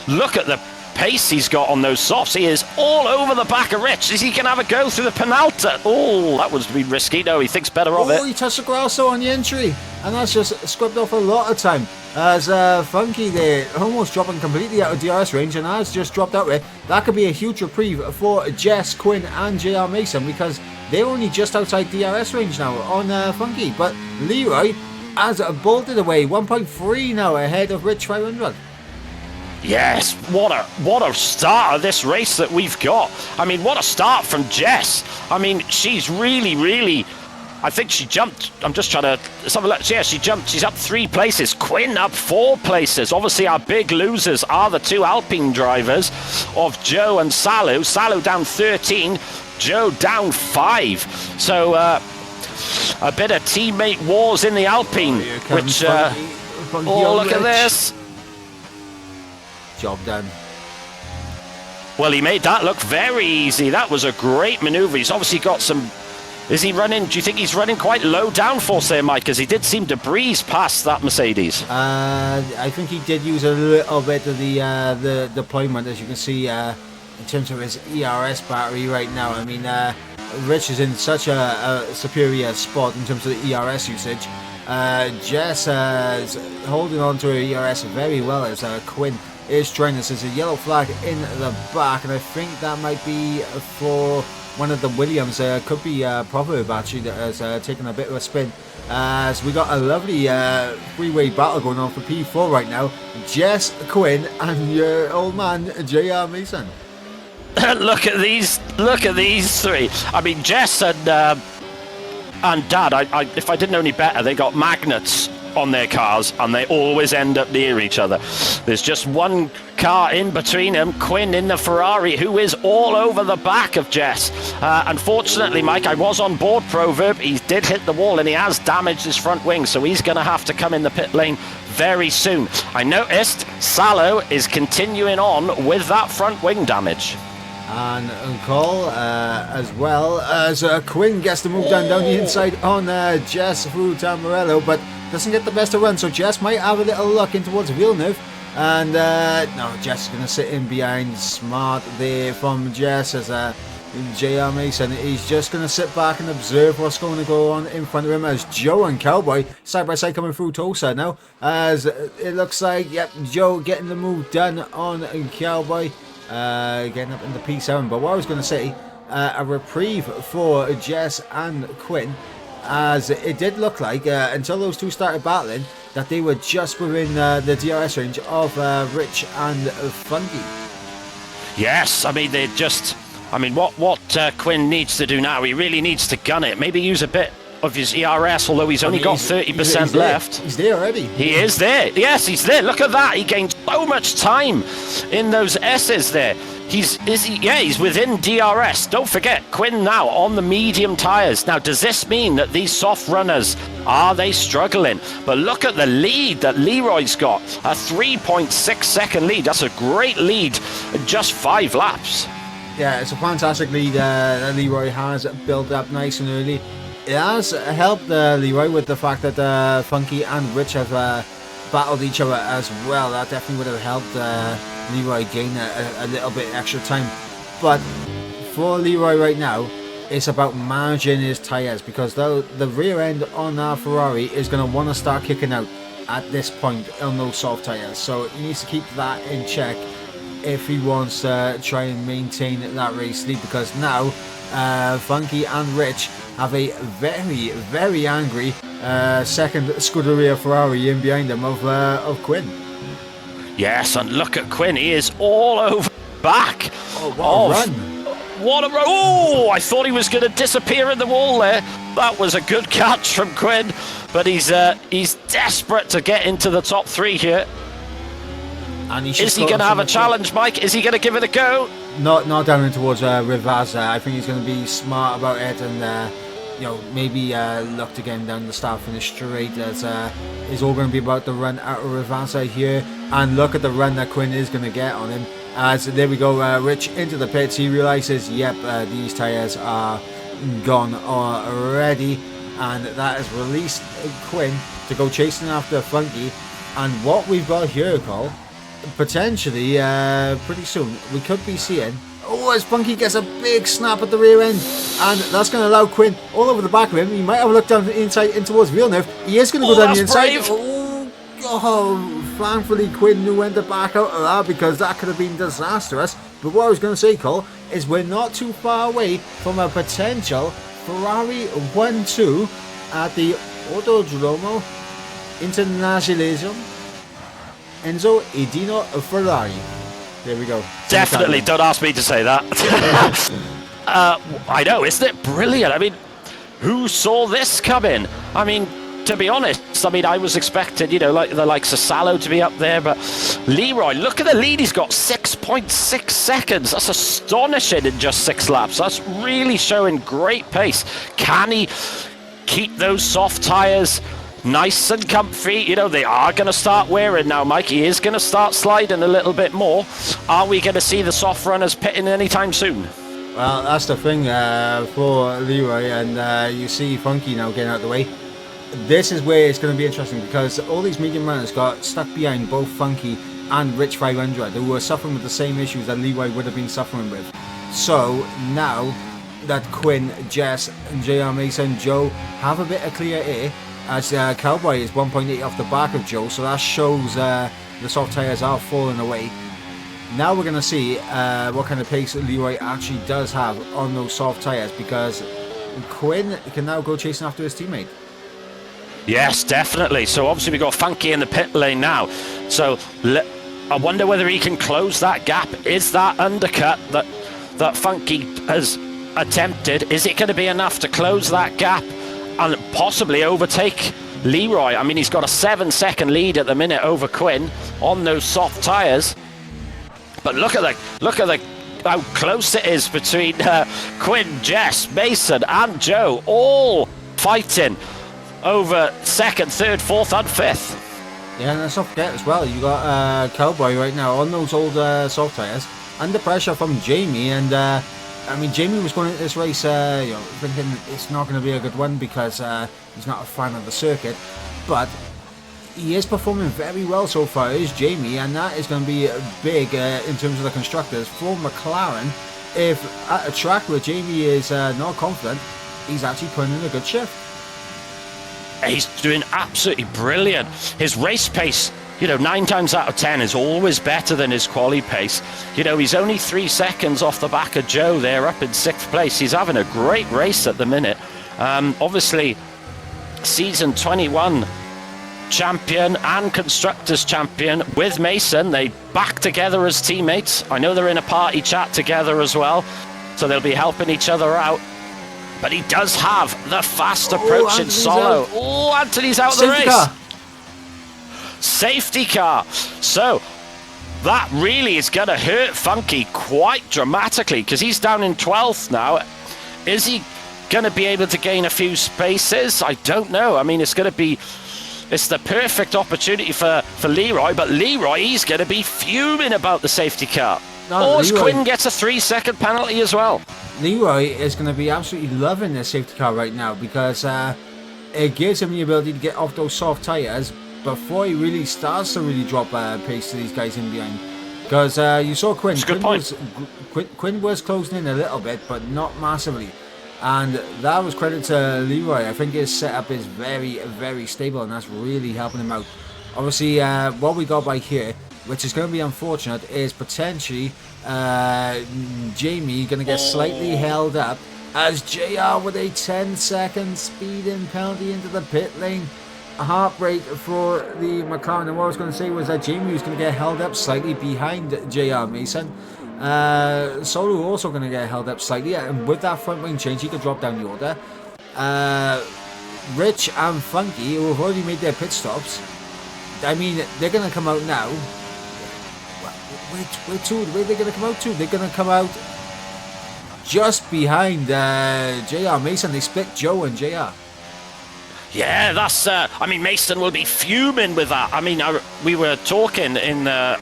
Look at the pace he's got on those softs. He is all over the back of Rich. Is he going to have a go through the Penalta? Oh, that was be risky. No, he thinks better of it. Oh, he touched the grass on the entry, and that's just scrubbed off a lot of time. As Funky there, almost dropping completely out of DRS range, and has just dropped out there. That could be a huge reprieve for Jess, Quinn, and JR Mason because they're only just outside DRS range now on Funky. But Leroy has bolted away, 1.3 now ahead of Rich 500. Yes, what a start of this race that we've got. I mean, what a start from Jess. I mean, she's really, I think she jumped. I'm just trying to. Yeah, she jumped. She's up 3 places. Quinn up 4 places. Obviously, our big losers are the 2 Alpine drivers of Joe and Salo. Salo down 13, Joe down 5. So a bit of teammate wars in the Alpine. Which, oh, look at this. Job done. Well, he made that look very easy. That was a great maneuver. He's obviously got some. Is he running? Do you think he's running quite low downforce there, Mike? Because he did seem to breeze past that Mercedes. I think he did use a little bit of the deployment, as you can see, in terms of his ERS battery right now. I mean, Rich is in such a superior spot in terms of the ERS usage. Jess is holding on to her ERS very well as Quinn is trying this. There's a yellow flag in the back, and I think that might be for one of the Williams. Could be Proverb actually that has taken a bit of a spin. So we got a lovely three-way battle going on for P4 right now. Jess, Quinn, and your old man JR Mason. Look at these 3. I mean, Jess and Dad. If I didn't know any better, they got magnets on their cars and they always end up near each other. There's just one car in between them, Quinn in the Ferrari, who is all over the back of Jess. Unfortunately, Mike, I was on board Proverb. He did hit the wall and he has damaged his front wing, so he's going to have to come in the pit lane very soon. I noticed Salo is continuing on with that front wing damage. And Cole, as well as Quinn gets the move down the inside on Jess through Tamburello, but doesn't get the best of run, so Jess might have a little luck in towards Villeneuve. And no, Jess is going to sit in behind. Smart there from Jess as JR Mason. He's just going to sit back and observe what's going to go on in front of him as Joe and Cowboy side by side coming through Tulsa now. As it looks like, yep, Joe getting the move done on Cowboy. Getting up in the P7. But what I was going to say, a reprieve for Jess and Quinn, as it did look like until those two started battling that they were just within the DRS range of Rich and Funky. Yes, I mean what Quinn needs to do now, he really needs to gun it, maybe use a bit of his ERS, although he's only got 30% left. He's there already. He is there. Yes, he's there. Look at that. He gained so much time in those S's there. He's within DRS. Don't forget, Quinn now on the medium tyres. Now, does this mean that these soft runners, are they struggling? But look at the lead that Leroy's got. A 3.6 second lead. That's a great lead in just 5 laps. Yeah, it's a fantastic lead that Leroy has built up nice and early. It has helped Leroy with the fact that Funky and Rich have battled each other as well. That definitely would have helped Leroy gain a little bit extra time. But for Leroy right now, it's about managing his tyres, because the rear end on our Ferrari is going to want to start kicking out. at this point on those soft tyres. So he needs to keep that in check if he wants to try and maintain that race lead, because now Funky and Rich have a very, very angry second Scuderia Ferrari in behind them of Quinn. Yes, and look at Quinn. He is all over back. Oh, what a run. What a run. Oh, I thought he was going to disappear in the wall there. That was a good catch from Quinn, but he's desperate to get into the top 3 here. And is he going to have a challenge, Mike? Is he going to give it a go? Not down in towards Rivazza. I think he's going to be smart about it and maybe look to get down the start finish straight. As is all going to be about the run out of Rivazza here. And look at the run that Quinn is going to get on him. As there we go, Rich into the pits. He realizes, yep, these tyres are gone already, and that has released Quinn to go chasing after Funky. And what we've got here, Cole, potentially pretty soon we could be seeing, as Funky gets a big snap at the rear end, and that's going to allow Quinn all over the back of him. He might have a look down the inside in towards Villeneuve. He is going to go down the inside. Thankfully Quinn knew when to back out of that, because that could have been disastrous. But what I was going to say, Cole, is we're not too far away from a potential Ferrari 1-2 at the Autodromo Internazionale Enzo Edino Ferrari. There we go. Definitely, don't ask me to say that. I know, isn't it brilliant? I mean, who saw this coming? I mean, to be honest, I was expecting, like the likes of Salo to be up there, but Leroy, look at the lead he's got, 6.6 seconds. That's astonishing in just 6 laps. That's really showing great pace. Can he keep those soft tyres nice and comfy? They are going to start wearing now, Mike. He is going to start sliding a little bit more. Are we going to see the soft runners pitting anytime soon? Well, that's the thing for Leroy, and you see Funky now getting out of the way. This is where it's going to be interesting, because all these medium runners got stuck behind both Funky and Rich 500, who were suffering with the same issues that Leroy would have been suffering with. So now that Quinn, Jess, and JR Mason, Joe have a bit of clear air, as Cowboy is 1.8 off the back of Joe, so that shows the soft tyres are falling away. Now we're going to see what kind of pace Leroy actually does have on those soft tyres, because Quinn can now go chasing after his teammate. Yes, definitely. So obviously we've got Funky in the pit lane now. So I wonder whether he can close that gap. Is that undercut that Funky has attempted, is it going to be enough to close that gap and possibly overtake Leroy? I mean, he's got a 7-second lead at the minute over Quinn on those soft tyres. But look at how close it is between Quinn, Jess, Mason and Joe, all fighting over 2nd, 3rd, 4th and 5th. Yeah, and let's not forget as well, you got Cowboy right now on those old soft tyres, under pressure from Jamie, and Jamie was going into this race thinking it's not going to be a good one, because he's not a fan of the circuit, but he is performing very well so far, is Jamie, and that is going to be big in terms of the constructors for McLaren. If at a track where Jamie is not confident, he's actually putting in a good shift. He's doing absolutely brilliant. His race pace, 9 times out of 10 is always better than his quali pace. He's only 3 seconds off the back of Joe there, up in 6th place. He's having a great race at the minute. Obviously, season 21 champion and constructors champion with Mason. They back together as teammates. I know they're in a party chat together as well, so they'll be helping each other out. But he does have the fast approach in solo. Oh, Anthony's out of the race. Safety car. So that really is going to hurt Funky quite dramatically, because he's down in 12th now. Is he going to be able to gain a few spaces? I don't know. I mean, it's the perfect opportunity for Leroy, but Leroy, he's going to be fuming about the safety car. Quinn gets a 3-second penalty as well. Leroy is going to be absolutely loving this safety car right now, because it gives him the ability to get off those soft tyres before he really starts to really drop pace to these guys in behind. Because you saw Quinn. Quinn was closing in a little bit, but not massively. And that was credit to Leroy. I think his setup is very, very stable, and that's really helping him out. Obviously, what we got by here, which is going to be unfortunate, is potentially Jamie going to get slightly held up as JR with a 10-second speeding penalty into the pit lane. A heartbreak for the McLaren. And what I was going to say was that Jamie was going to get held up slightly behind JR Mason. Solo also going to get held up slightly, and with that front wing change, he could drop down the order. Rich and Funky, who have already made their pit stops, I mean, they're going to come out now. Where are they going to come out to? They're going to come out just behind JR Mason. They split Joe and JR. Yeah, that's. I mean, Mason will be fuming with that. I mean, we were talking in the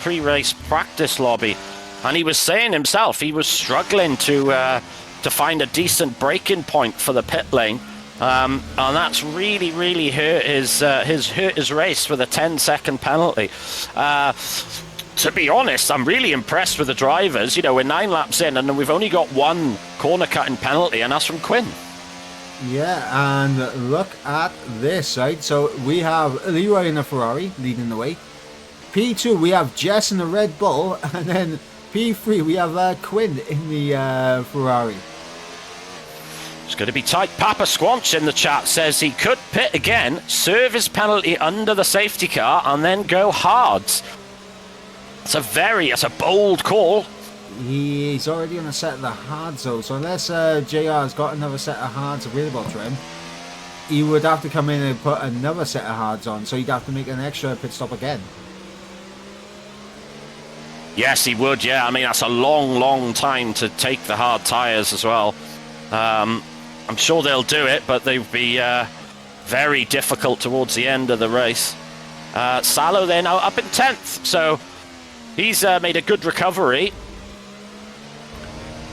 pre-race practice lobby, and he was saying himself he was struggling to find a decent braking point for the pit lane. And that's really hurt his race with a 10-second penalty. To be honest, I'm really impressed with the drivers. You know, we're 9 laps in, and we've only got one corner cutting penalty, and that's from Quinn. Yeah, and look at this, right? So we have Leroy in a Ferrari leading the way. P2 we have Jess in the Red Bull, and then P3 we have Quinn in the Ferrari. It's going to be tight. Papa Squanch in the chat says he could pit again, serve his penalty under the safety car, and then go hards. It's a bold call. He's already on a set of the hards though, so unless JR's got another set of hards available to him, he would have to come in and put another set of hards on, so he'd have to make an extra pit stop again. Yes, he would, yeah. I mean, that's a long time to take the hard tyres as well. I'm sure they'll do it, but they'd be very difficult towards the end of the race. Salo, they're now up in 10th, so he's made a good recovery.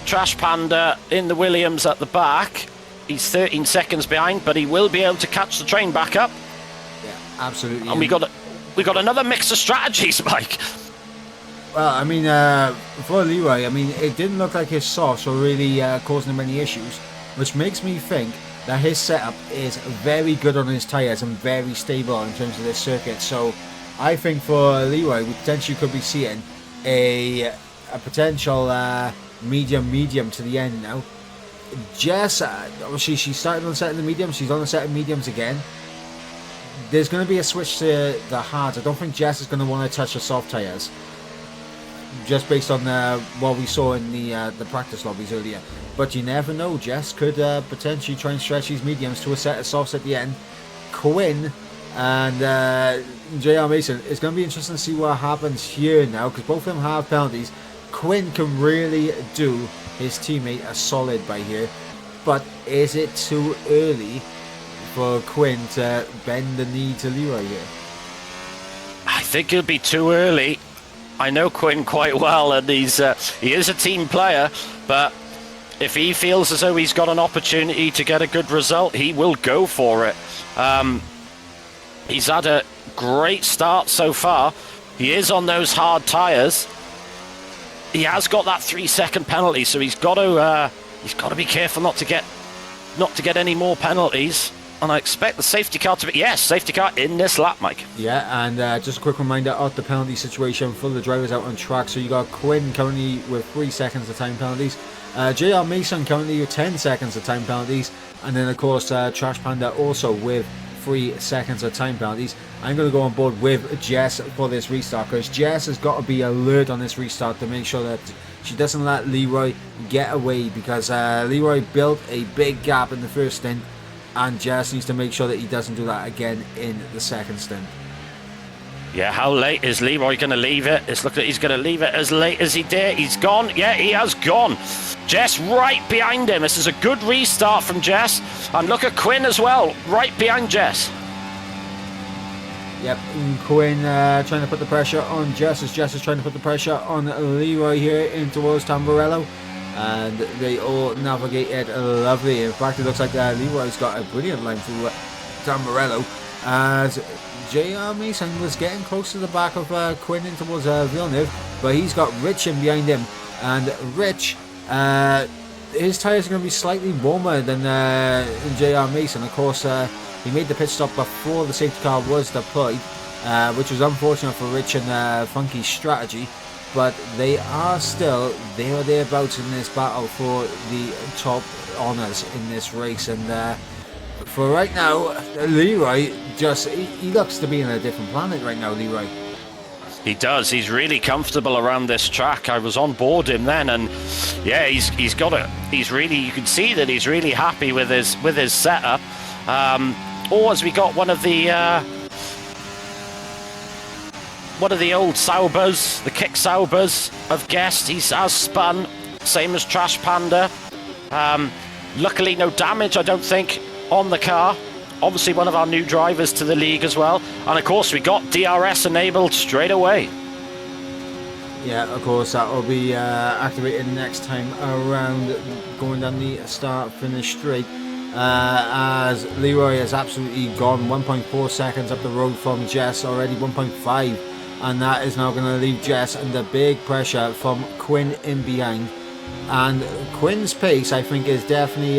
Trash Panda in the Williams at the back. He's 13 seconds behind, but he will be able to catch the train back up. Yeah, absolutely. And we got another mix of strategies, Mike. Well, I mean, for Leroy, I mean, it didn't look like his softs were really causing him any issues, which makes me think that his setup is very good on his tyres and very stable in terms of this circuit. So I think for Leroy, we potentially could be seeing a potential medium to the end now. Jess, obviously she's starting on the set of the mediums, she's on the set of mediums again. There's going to be a switch to the hards. I don't think Jess is going to want to touch the soft tyres, just based on what we saw in the practice lobbies earlier. But you never know, Jess could potentially try and stretch these mediums to a set of softs at the end. Quinn and JR Mason, it's going to be interesting to see what happens here now, because both of them have penalties. Quinn can really do his teammate a solid by here, but is it too early for Quinn to bend the knee to Leroy here? I think it'll be too early. I know Quinn quite well, and he is a team player, but if he feels as though he's got an opportunity to get a good result, he will go for it. He's had a great start so far. He is on those hard tyres. He has got that 3-second penalty, so he's got to be careful not to get any more penalties. And I expect the safety car to be safety car in this lap, Mike. Yeah, and just a quick reminder of the penalty situation for the drivers out on track. So you got Quinn currently with 3 seconds of time penalties, JR Mason currently with 10 seconds of time penalties, and then of course Trash Panda also with 3 seconds of time penalties. I'm going to go on board with Jess for this restart, because Jess has got to be alert on this restart to make sure that she doesn't let Leroy get away, because Leroy built a big gap in the first stint, and Jess needs to make sure that he doesn't do that again in the second stint. Yeah, how late is Leroy going to leave it? It's looking like he's going to leave it as late as he did. He's gone. Yeah, he has gone. Jess right behind him. This is a good restart from Jess. And look at Quinn as well, right behind Jess. Yep, Quinn trying to put the pressure on Jess, as Jess is trying to put the pressure on Leroy here in towards Tamburello. And they all navigated lovely. In fact, it looks like Leroy's got a brilliant line through Tamburello, as JR Mason was getting close to the back of Quinn in towards Villeneuve, but he's got Rich in behind him, and Rich, his tyres are going to be slightly warmer than JR Mason. Of course, He made the pit stop before the safety car was deployed, which was unfortunate for Rich and Funky's strategy. But they are still there or thereabouts in this battle for the top honours in this race. And for right now, Leroy he looks to be in a different planet right now, Leroy. He does. He's really comfortable around this track. I was on board him then, and yeah, he's got it. He's really, you can see that he's really happy with his setup. Or as we got one of the old Saubers, the kick Saubers of Guest. He has spun, same as Trash Panda. Luckily, no damage, I don't think, on the car. Obviously, one of our new drivers to the league as well. And of course, we got DRS enabled straight away. Yeah, of course, that will be activated next time around, going down the start-finish straight. As Leroy has absolutely gone 1.4 seconds up the road from Jess, already 1.5. And that is now going to leave Jess under big pressure from Quinn in behind. And Quinn's pace, I think, is definitely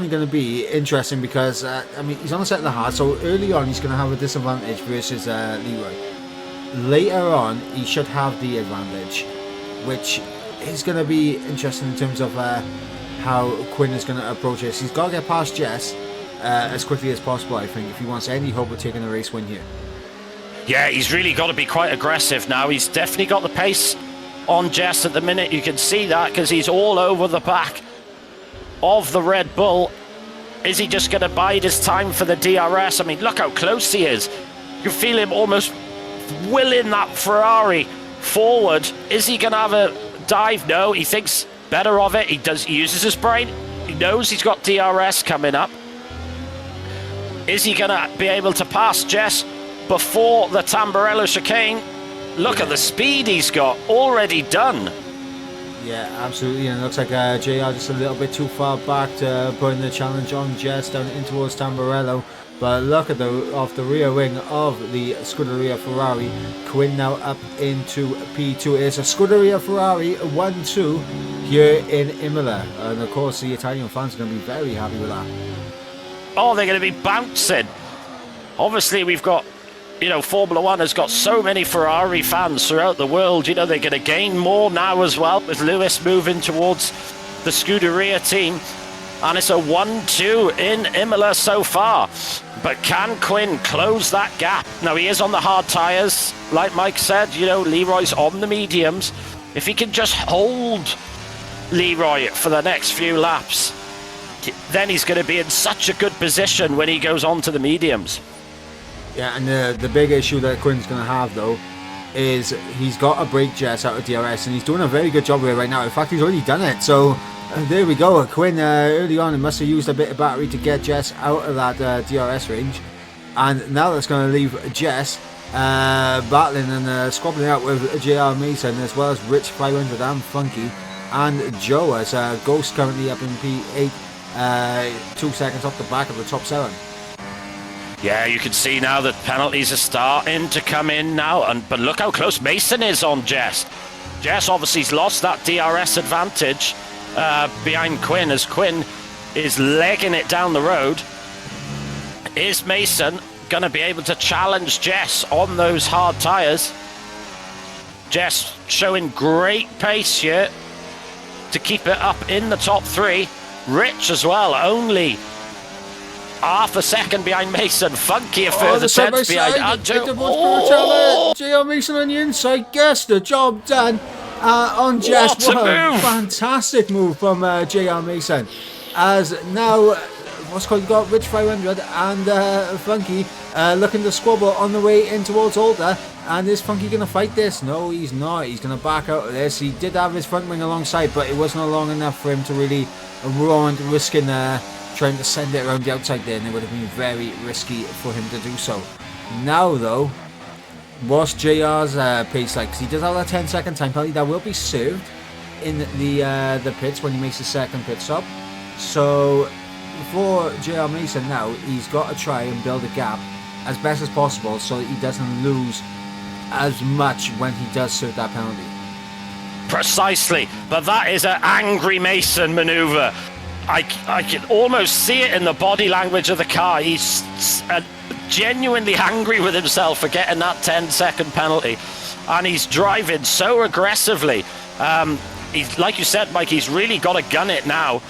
going to be interesting because, I mean, he's on the set of the hard, so early on he's going to have a disadvantage versus Leroy. Later on, he should have the advantage, which is going to be interesting in terms of how Quinn is going to approach this. He's got to get past Jess as quickly as possible, I think, if he wants any hope of taking a race win here. Yeah, he's really got to be quite aggressive now. He's definitely got the pace on Jess at the minute. You can see that because he's all over the back of the Red Bull. Is he just going to bide his time for the DRS? I mean, look how close he is. You feel him almost willing that Ferrari forward. Is he going to have a dive? No, he thinks better of it. He uses his brain. He knows he's got DRS coming up. Is he going to be able to pass Jess before the Tamburello chicane? Look at the speed he's got already done. Yeah, absolutely, and it looks like JR just a little bit too far back to putting the challenge on Jess down in towards Tamburello. But look at off the rear wing of the Scuderia Ferrari. Quinn now up into P2. It's a Scuderia Ferrari 1-2 here in Imola. And of course the Italian fans are going to be very happy with that. Oh, they're going to be bouncing. Obviously we've got, you know, Formula One has got so many Ferrari fans throughout the world. You know, they're going to gain more now as well with Lewis moving towards the Scuderia team. And it's a 1-2 in Imola so far. But can Quinn close that gap? Now, he is on the hard tyres. Like Mike said, you know, Leroy's on the mediums. If he can just hold Leroy for the next few laps, then he's going to be in such a good position when he goes on to the mediums. Yeah, and the big issue that Quinn's going to have, though, is he's got to break Jess out of DRS, and he's doing a very good job of it right now. In fact, he's already done it. So there we go. Quinn, early on, must have used a bit of battery to get Jess out of that DRS range. And now that's going to leave Jess battling and squabbling out with JR Mason, as well as Rich 500 and Funky, and Joe, as Ghost currently up in P8, 2 seconds off the back of the top 7. Yeah, you can see now that penalties are starting to come in now, but look how close Mason is on Jess. Jess obviously's lost that DRS advantage behind Quinn, as Quinn is legging it down the road. Is Mason going to be able to challenge Jess on those hard tyres? Jess showing great pace here to keep it up in the top 3. Rich as well, only half a second behind Mason. Funky a further tenth behind Andrew. JR Mason on the inside. Gets the job done on Jess. What a move! Fantastic move from JR Mason. As now, what's called, got Rich 500 and Funky looking to squabble on the way in towards Alta. And is Funky going to fight this? No, he's not. He's going to back out of this. He did have his front wing alongside, but it wasn't long enough for him to really warrant risking trying to send it around the outside there, and it would have been very risky for him to do so. Now though, what's JR's pace like? Because he does have that 10-second time penalty that will be served in the pits when he makes his second pit stop. So for JR Mason now, he's got to try and build a gap as best as possible so that he doesn't lose as much when he does serve that penalty. Precisely, but that is an angry Mason manoeuvre. I can almost see it in the body language of the car. He's genuinely angry with himself for getting that 10-second penalty, and he's driving so aggressively. He's, like you said, Mike, he's really got to gun it now.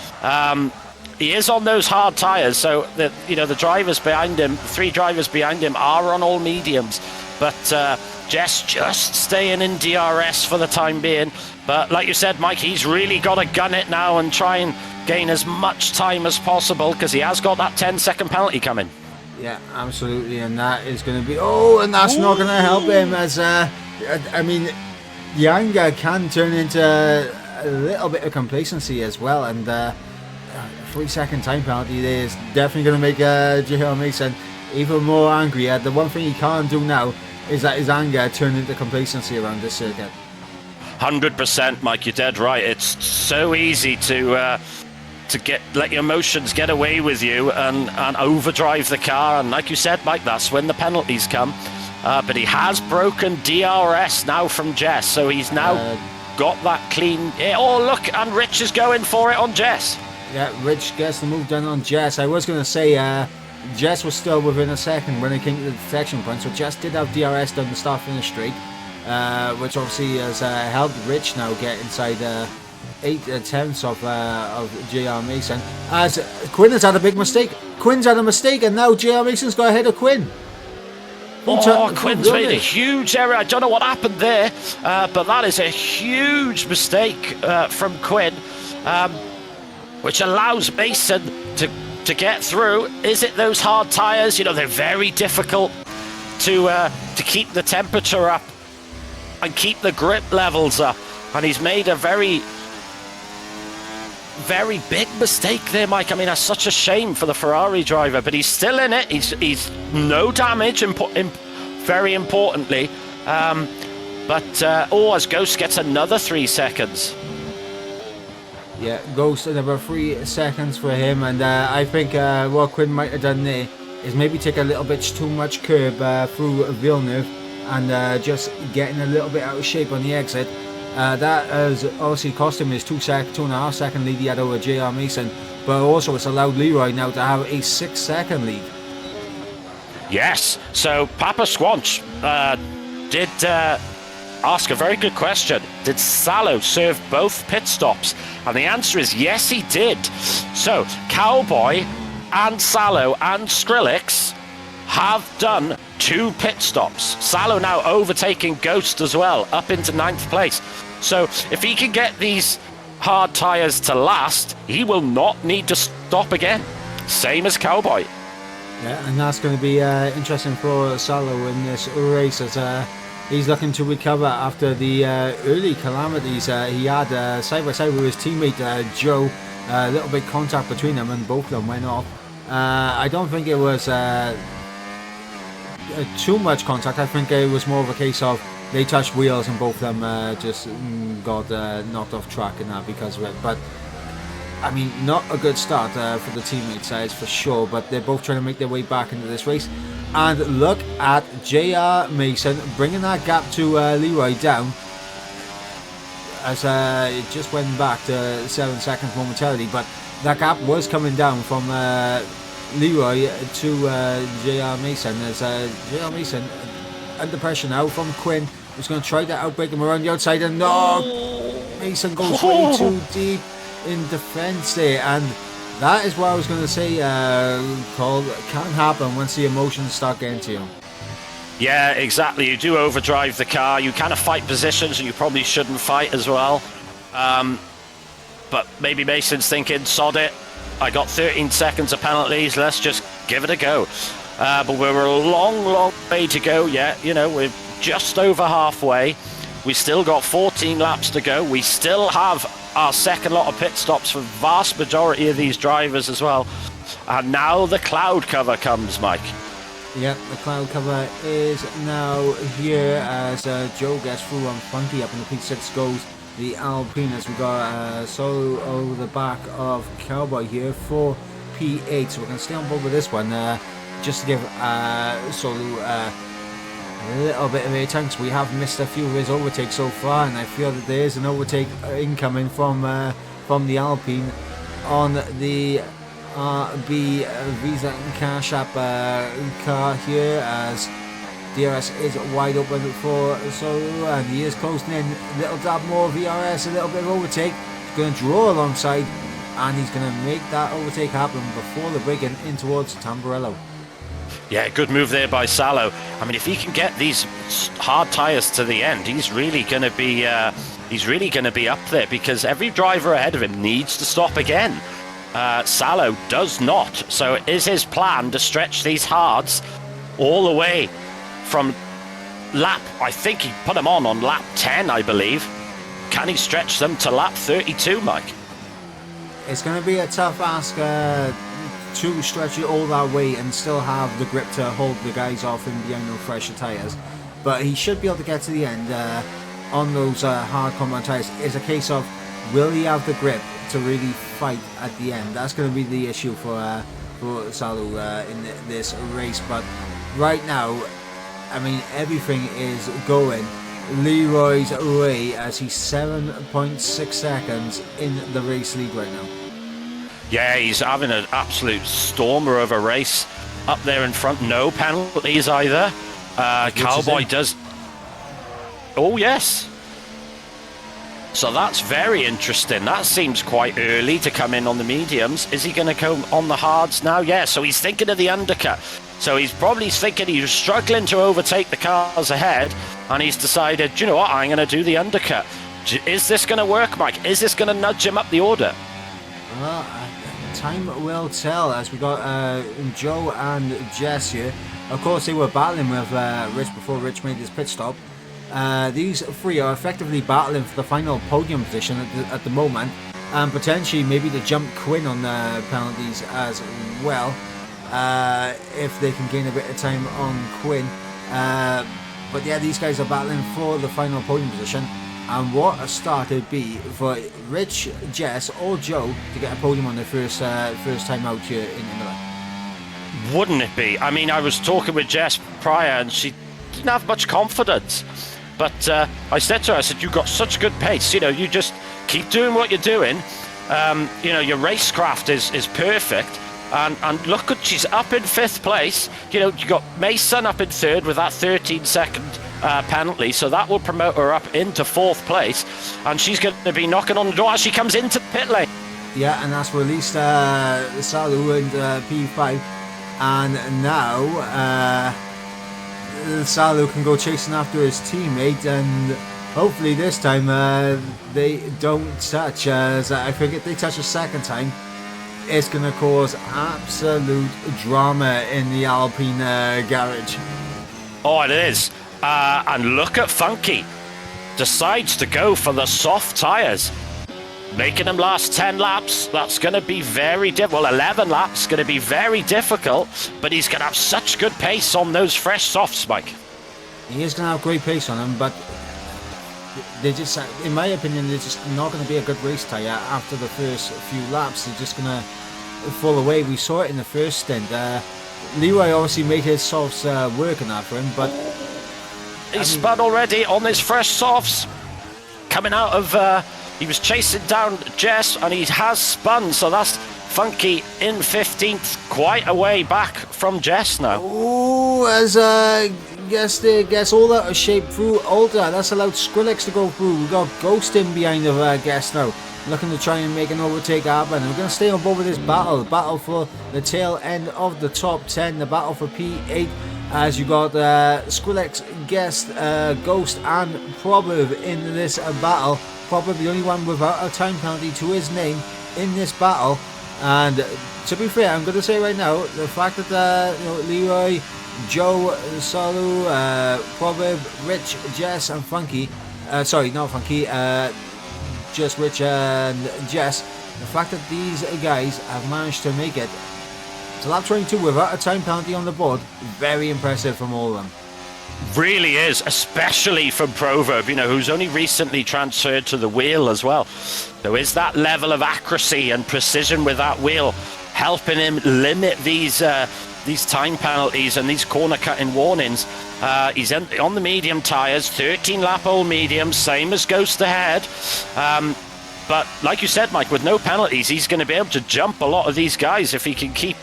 He is on those hard tyres, so the drivers behind him, 3 drivers behind him, are on all mediums. But Jess just staying in DRS for the time being. But like you said, Mike, he's really got to gun it now and try and gain as much time as possible, because he has got that 10-second penalty coming. Yeah, absolutely, and that is going to be... Oh, and that's not going to help him, as... I mean, the anger can turn into a little bit of complacency as well, and a 3-second time penalty there is definitely going to make JR Mason even more angry. The one thing he can't do now is that his anger turn into complacency around this circuit. 100%, Mike, you're dead right. It's so easy to let your emotions get away with you and overdrive the car, and like you said, Mike, that's when the penalties come. But he has broken DRS now from Jess, so he's now got that clean... Oh, look, and Rich is going for it on Jess. Yeah, Rich gets the move done on Jess. I was going to say Jess was still within a second when it came to the detection point, so Jess did have DRS done the start-finish straight, which obviously has helped Rich now get inside 8/10 of JR Mason. As Quinn has had a big mistake. Quinn's had a mistake, and now JR Mason's got ahead of Quinn. Quinn's made a huge error. I don't know what happened there, but that is a huge mistake from Quinn, which allows Mason to get through. Is it those hard tyres? They're very difficult to keep the temperature up and keep the grip levels up. And he's made a very, very big mistake there, Mike. I mean, that's such a shame for the Ferrari driver, but he's still in it. He's no damage, very importantly. As Ghost gets another 3 seconds. Yeah, Ghost another 3 seconds for him, and I think what Quinn might have done there is maybe take a little bit too much curb through Villeneuve and just getting a little bit out of shape on the exit. That has obviously cost him his 2.5 second lead he had over JR Mason, but also it's allowed Leroy now to have a 6-second lead. Yes, so Papa Squanch did ask a very good question. Did Salo serve both pit stops? And the answer is yes, he did. So Cowboy and Salo and Skrillex have done 2 pit stops. Salo now overtaking Ghost as well, up into 9th place. So if he can get these hard tyres to last, he will not need to stop again. Same as Cowboy. Yeah, and that's going to be interesting for Salo in this race, as he's looking to recover after the early calamities he had side by side with his teammate Joe. A little bit contact between them, and both of them went off. I don't think it was too much contact. I think it was more of a case of they touched wheels and both of them just got knocked off track and that because of it. But I mean, not a good start for the teammate sides for sure, but they're both trying to make their way back into this race. And look at JR Mason bringing that gap to Leroy down, as it just went back to 7 seconds momentarily, but that gap was coming down from Leroy to JR Mason, as JR Mason under pressure now from Quinn, who's going to try to outbreak him around the outside, and Mason goes way too deep in defence there, and that is what I was going to say, Cole, can happen once the emotions start getting to you. Yeah, exactly. You do overdrive the car. You kind of fight positions and you probably shouldn't fight as well. But maybe Mason's thinking, sod it. I got 13 seconds of penalties. Let's just give it a go. But we're a long, long way to go yet. We're just over halfway. We still got 14 laps to go. We still have our second lot of pit stops for the vast majority of these drivers as well. And now the cloud cover comes, Mike. Yep, the cloud cover is now here as Joe gets through on Funky. Up in the P6 goes the Alpine, as we got Solo over the back of Cowboy here for P8. So we're going to stay on board with this one just to give Solo a little bit of airtime, because we have missed a few of his overtakes so far, and I feel that there is an overtake incoming from the Alpine. on the RB Visa Cash App car here, as DRS is wide open for Solu, and he is closing in. A little dab more VRS, a little bit of overtake. He's going to draw alongside, and he's going to make that overtake happen before the break in towards Tamburello. Yeah, good move there by Salo. I mean, if he can get these hard tyres to the end, he's really going to be up there, because every driver ahead of him needs to stop again. Salo does not, so it is his plan to stretch these hards all the way from lap, I think he put them on lap 10, I believe. Can he stretch them to lap 32, Mike? It's going to be a tough ask to stretch it all that way and still have the grip to hold the guys off in behind those fresher tyres. But he should be able to get to the end on those hard compound tyres. It's a case of, will he have the grip to really fight at the end? That's going to be the issue for Salu in this race. But right now, I mean, everything is going Leroy's way, as he's 7.6 seconds in the race lead right now. Yeah, he's having an absolute stormer of a race up there in front. No penalties either. Cowboy does... Oh, yes. So that's very interesting. That seems quite early to come in on the mediums. Is he going to come on the hards now? Yeah, so he's thinking of the undercut. So he's probably thinking he's struggling to overtake the cars ahead, and he's decided, you know what, I'm going to do the undercut. Is this going to work, Mike? Is this going to nudge him up the order? Well, time will tell, as we got Joe and Jess here. Of course, they were battling with Rich before Rich made his pit stop. These three are effectively battling for the final podium position at the moment, and potentially maybe to jump Quinn on the penalties as well, if they can gain a bit of time on Quinn. But yeah, these guys are battling for the final podium position, and what a start it'd be for Rich, Jess or Joe to get a podium on their first time out here in Imola. Wouldn't it be? I mean, I was talking with Jess prior, and she didn't have much confidence. But I said to her, I said, you've got such good pace. You know, you just keep doing what you're doing. You know, your racecraft is perfect. And look, she's up in 5th place. You know, you got Mason up in 3rd with that 13-second penalty. So that will promote her up into 4th place. And she's going to be knocking on the door as she comes into the pit lane. Yeah, and that's released Salu and P5. And now... Salu can go chasing after his teammate, and hopefully this time they don't touch, as I think if they touch a second time, it's going to cause absolute drama in the Alpine garage. Oh, it is. And look at Funky. Decides to go for the soft tyres. Making him last 10 laps, that's going to be very difficult. Well, 11 laps, going to be very difficult, but he's going to have such good pace on those fresh softs, Mike. He is going to have great pace on him, but they just, in my opinion, they're just not going to be a good race tyre after the first few laps. They're just going to fall away. We saw it in the first stint. Leroy obviously made his softs working out for him, but... He's spun already on his fresh softs. Coming out of... He was chasing down Jess, and he has spun, so that's Funky in 15th, quite a way back from Jess now. Oh, as gets all out of shape through Ultra. That's allowed Skrillex to go through. We've got Ghost in behind the Guest now, looking to try and make an overtake happen. We're going to stay on board with this battle for the tail end of the top 10, the battle for P8. As you got Skrillex, Guest, Ghost and Proverb in this battle. Probably the only one without a time penalty to his name in this battle. And to be fair, I'm going to say right now, the fact that Leroy, Joe, Salu, Proverb, Rich, Jess and Funky, sorry, not Funky, just Rich and Jess, the fact that these guys have managed to make it to lap 22 without a time penalty on the board, very impressive from all of them. Really is, especially from Proverb, who's only recently transferred to the wheel as well. There is that level of accuracy and precision with that wheel, helping him limit these time penalties and these corner cutting warnings. He's on the medium tyres, 13 lap old medium, same as Ghost ahead. But like you said, Mike, with no penalties, he's going to be able to jump a lot of these guys if he can keep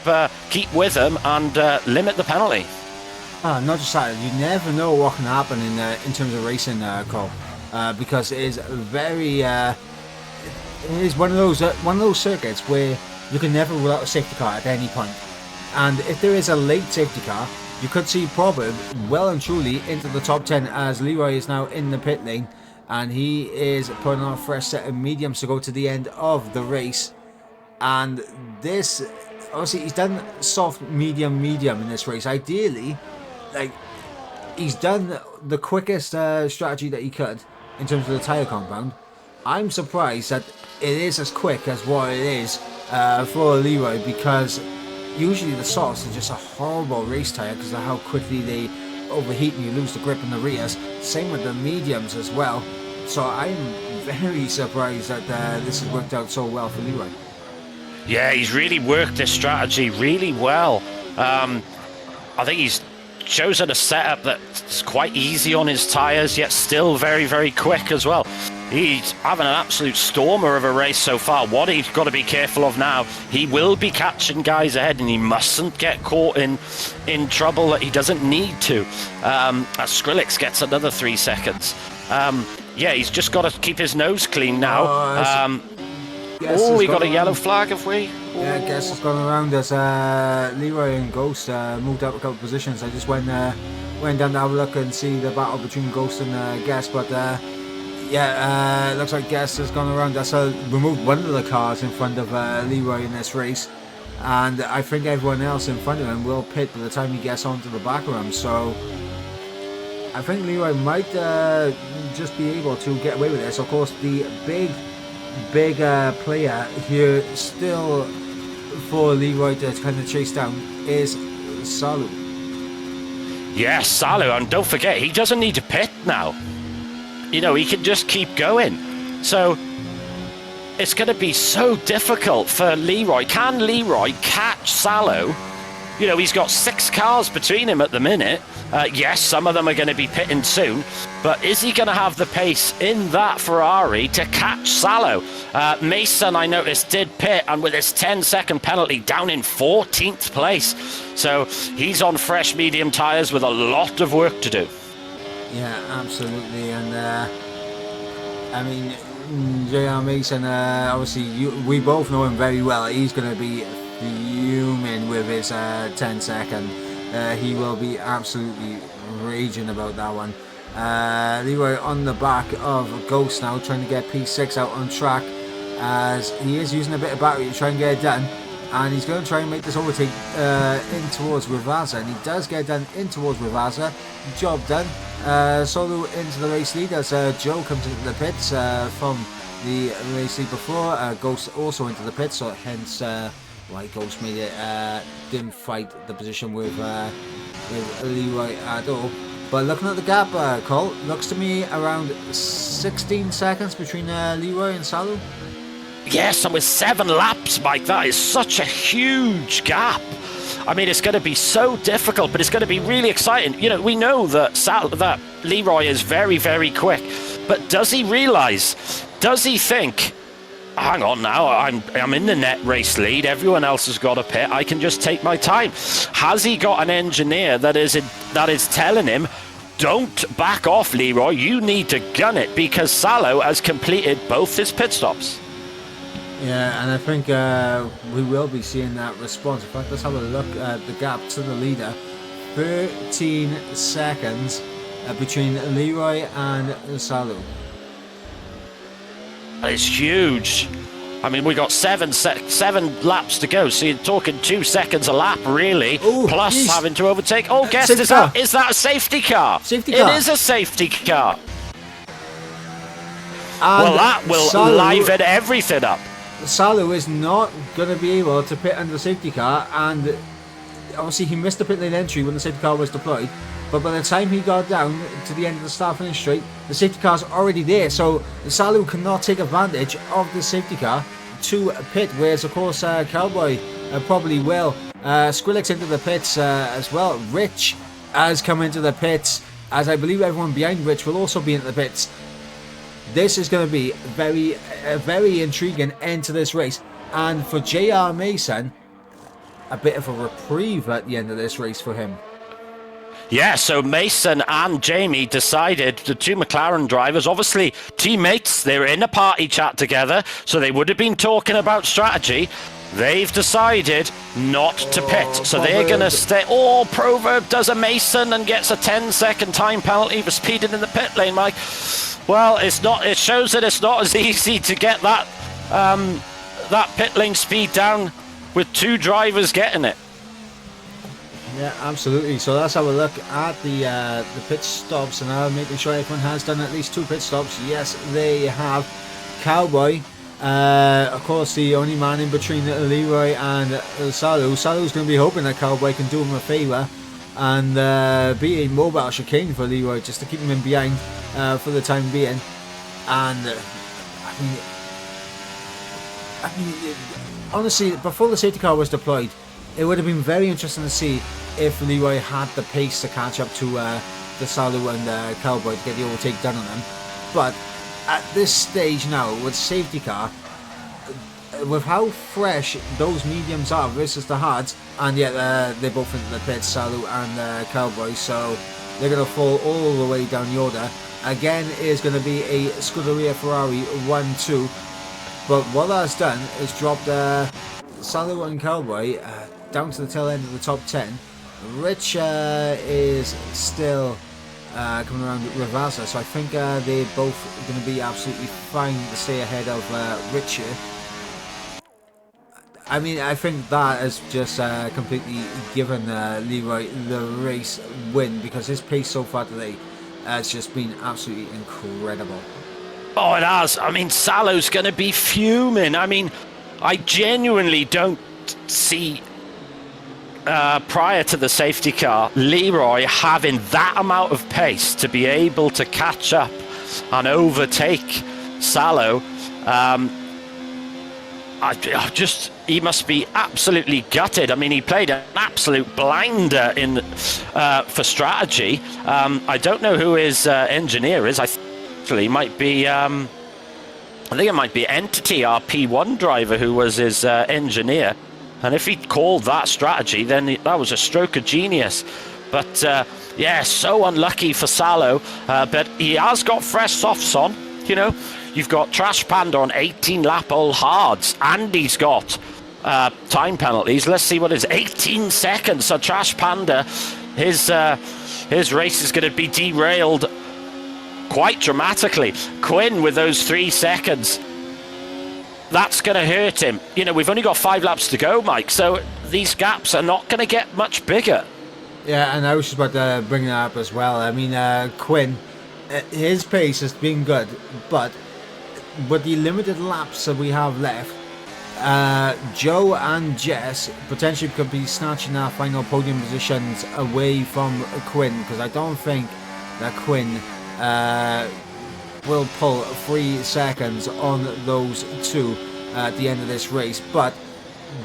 with them and limit the penalty. Not just that, you never know what can happen in terms of racing, Cole, because it is very. It is one of those circuits where you can never rule out a safety car at any point. And if there is a late safety car, you could see Probert well and truly into the top 10, as Leroy is now in the pit lane, and he is putting on a fresh set of mediums to go to the end of the race. And this, obviously, he's done soft, medium in this race. Ideally, like, he's done the quickest strategy that he could in terms of the tyre compound. I'm surprised that it is as quick as what it is for Leroy, because usually the softs are just a horrible race tyre because of how quickly they overheat and you lose the grip in the rears. Same with the mediums as well. So I'm very surprised that this has worked out so well for Leroy. Yeah, he's really worked this strategy really well. I think he's chosen a setup that's quite easy on his tyres, yet still very, very quick as well. He's having an absolute stormer of a race so far. What he's got to be careful of now, he will be catching guys ahead, and he mustn't get caught in trouble that he doesn't need to. As Skrillex gets another 3 seconds. Yeah, he's just got to keep his nose clean now. We got a yellow flag, have we? Yeah, I guess it's gone around as Leroy and Ghost moved up a couple of positions. I just went down to have a look and see the battle between Ghost and Guess, but yeah, looks like Guess has gone around. That's removed one of the cars in front of Leroy in this race, and I think everyone else in front of him will pit by the time he gets onto the back of him. So I think Leroy might just be able to get away with this. Of course, the big player here still for Leroy to kind of chase down is Salu. Yes, Salu, and don't forget, he doesn't need to pit now. You know, he can just keep going. So it's going to be so difficult for Leroy. Can Leroy catch Salu? You know, he's got 6 cars between him at the minute. Yes, some of them are going to be pitting soon, but is he going to have the pace in that Ferrari to catch Salu? Mason, I noticed, did pit, and with his 10-second penalty, down in 14th place. So he's on fresh medium tyres with a lot of work to do. Yeah, absolutely. And I mean, J.R. Mason, obviously, we both know him very well. He's going to be fuming with his 10-second. He will be absolutely raging about that one. Leroy on the back of Ghost now, trying to get P6 out on track, as he is using a bit of battery to try and get it done. And he's going to try and make this overtake in towards Rivazza, and he does get done in towards Rivazza. Job done. Solo into the race lead as Joe comes into the pits from the race lead before. Ghost also into the pits, so hence why Ghost made it, didn't fight the position with Leroy at all. But looking at the gap, Cole, looks to me around 16 seconds between Leroy and Salu. Yes, and with 7 laps, Mike, that is such a huge gap. I mean, it's going to be so difficult, but it's going to be really exciting. You know, we know that Leroy is very, very quick, but does he realise? Does he think, hang on now, I'm in the net race lead, everyone else has got a pit, I can just take my time? Has he got an engineer that is telling him, don't back off, Leroy, you need to gun it, because Salu has completed both his pit stops? Yeah, and I think we will be seeing that response. In fact, let's have a look at the gap to the leader. 13 seconds between Leroy and Salu. It's huge. I mean, we got 7 laps to go, so you're talking 2 seconds a lap, really. Ooh, plus geez. having to overtake. Oh, guess is that a safety car? Safety car. It is a safety car. And well, that will liven everything up. Salu is not going to be able to pit under the safety car, and obviously he missed the pit lane entry when the safety car was deployed, but by the time he got down to the end of the start-finish straight, the safety car's already there, so Salu cannot take advantage of the safety car to pit, whereas of course Cowboy probably will. Skrillex into the pits as well. Rich has come into the pits, as I believe everyone behind Rich will also be into the pits. This is going to be a very intriguing end to this race. And for JR Mason, a bit of a reprieve at the end of this race for him. Yeah, so Mason and Jamie decided, the two McLaren drivers, obviously teammates, they were in a party chat together, so they would have been talking about strategy. They've decided not to pit, so they're going to stay. Oh, Proverb does a Mason and gets a 10-second time penalty for speeding in the pit lane, Mike. Well, it's not. It shows that it's not as easy to get that that pit lane speed down with two drivers getting it. Yeah, absolutely. So let's have a look at the pit stops and making sure everyone has done at least 2 pit stops. Yes, they have. Cowboy, of course, the only man in between Leroy and Salu. Salu's going to be hoping that Cowboy can do him a favour and be a mobile chicane for Leroy just to keep him in behind for the time being. And I mean, honestly, before the safety car was deployed, it would have been very interesting to see if Leroy had the pace to catch up to the Salu and Cowboy to get the overtake done on them. But at this stage now, with safety car, with how fresh those mediums are versus the hards, and yet they're both into the pits, Salu and Cowboy, so they're going to fall all the way down the order. Again, is going to be a Scuderia Ferrari 1-2, but what that's done is dropped Salu and Cowboy down to the tail end of the top 10. Rich is still coming around with Rivasa, so I think they're both going to be absolutely fine to stay ahead of Rich here. I mean, I think that has just completely given Leroy the race win, because his pace so far today has just been absolutely incredible. Oh, it has. I mean, Salu's going to be fuming. I mean, I genuinely don't see, prior to the safety car, Leroy having that amount of pace to be able to catch up and overtake Salu. He must be absolutely gutted. I mean, he played an absolute blinder in for strategy. I don't know who his engineer is. I think it might be. I think it might be Entity, our P1 driver, who was his engineer. And if he'd called that strategy, then that was a stroke of genius. But yeah, so unlucky for Salu. But he has got fresh softs on. You know, you've got Trash Panda on 18-lap old hards, and he's got time penalties. Let's see what is 18 seconds. So Trash Panda, his race is going to be derailed quite dramatically. Quinn with those 3 seconds, that's going to hurt him. You know, we've only got 5 laps to go, Mike, so these gaps are not going to get much bigger. Yeah, and I was just about to bring that up as well. I mean, Quinn, his pace has been good, but with the limited laps that we have left, Joe and Jess potentially could be snatching our final podium positions away from Quinn, because I don't think that Quinn will pull 3 seconds on those two at the end of this race. But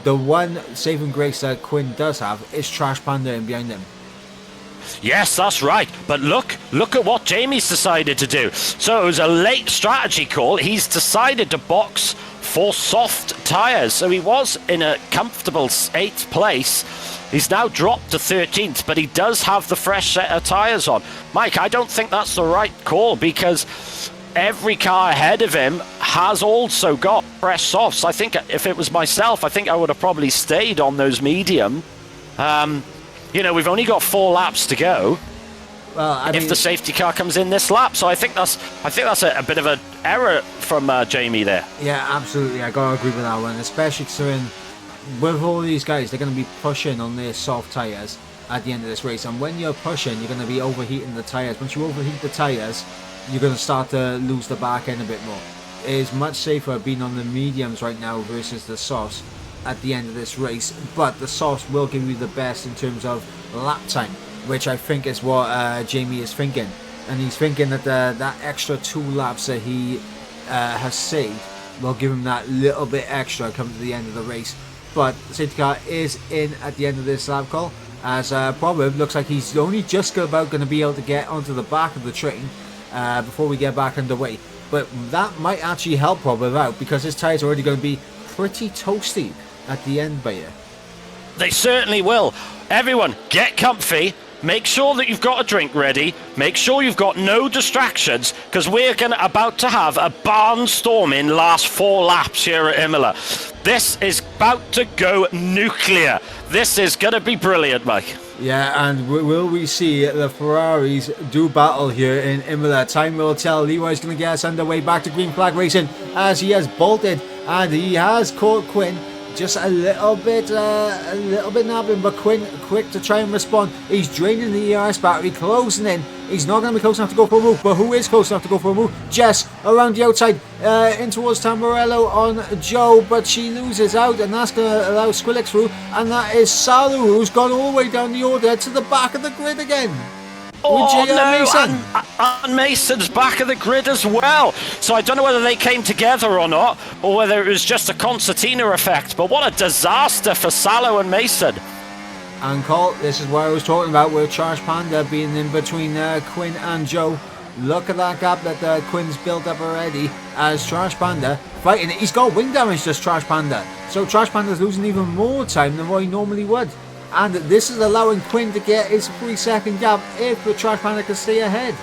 the one saving grace that Quinn does have is Trash Panda in behind him. Yes, that's right. But look at what Jamie's decided to do. So it was a late strategy call. He's decided to box for soft tyres. So he was in a comfortable 8th place. He's now dropped to 13th, but he does have the fresh set of tyres on. Mike, I don't think that's the right call, because every car ahead of him has also got fresh softs. I think if it was myself, I think I would have probably stayed on those medium. You know, we've only got 4 laps to go. Well, I mean, if the safety car comes in this lap, so I think that's a bit of an error from Jamie there. Yeah, absolutely. I gotta agree with that one, especially considering with all these guys, they're going to be pushing on their soft tyres at the end of this race. And when you're pushing, you're going to be overheating the tyres. Once you overheat the tyres, you're going to start to lose the back end a bit more. It is much safer being on the mediums right now versus the softs at the end of this race. But the softs will give you the best in terms of lap time, which I think is what Jamie is thinking. And he's thinking that that extra 2 laps that he has saved will give him that little bit extra coming to the end of the race. But the safety car is in at the end of this lap call, as Proverb looks like he's only just about going to be able to get onto the back of the train before we get back underway. but that might actually help Proverb out because his tyres are already going to be pretty toasty at the end by here. They certainly will. Everyone, get comfy. Make sure that you've got a drink ready. Make sure you've got no distractions, because we're about to have a barnstorming last 4 laps here at Imola. This is about to go nuclear. This is going to be brilliant, Mike. Yeah, and will we see the Ferraris do battle here in Imola? Time will tell. Leroy's going to get us underway back to green flag racing as he has bolted and he has caught Quinn. Just a little bit napping, but Quinn quick to try and respond. He's draining the ERS battery, closing in. He's not going to be close enough to go for a move, but who is close enough to go for a move? Jess around the outside, in towards Tamburello on Joe, but she loses out, and that's going to allow Skrillex through, and that is Salu, who's gone all the way down the order to the back of the grid again. Oh Mason. And Mason's back of the grid as well. So I don't know whether they came together or not, or whether it was just a concertina effect. But what a disaster for Salo and Mason. And Colt, this is what I was talking about with Trash Panda being in between Quinn and Joe. Look at that gap that Quinn's built up already as Trash Panda fighting it. He's got wing damage, just Trash Panda. So Trash Panda's losing even more time than what he normally would. And this is allowing Quinn to get his 3-second gap if the Trash Panda can stay ahead.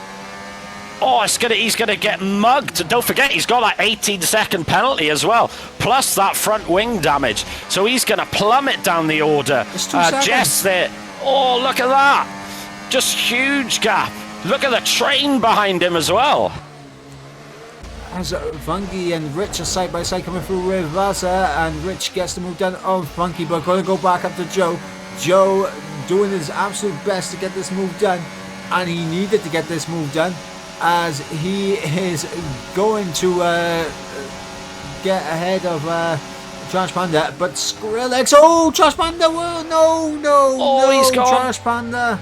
Oh, he's gonna get mugged. Don't forget, he's got that 18-second penalty as well, plus that front wing damage. So he's gonna plummet down the order. It's 2 seconds. Jess there. Oh, look at that. Just huge gap. Look at the train behind him as well. As Funky and Rich are side by side coming through with Vasa, and Rich gets the move done on Funky, but going to go back up to Joe. Joe doing his absolute best to get this move done, and he needed to get this move done as he is going to get ahead of Trash Panda, but Skrillex, Trash Panda, no, he's gone. Trash Panda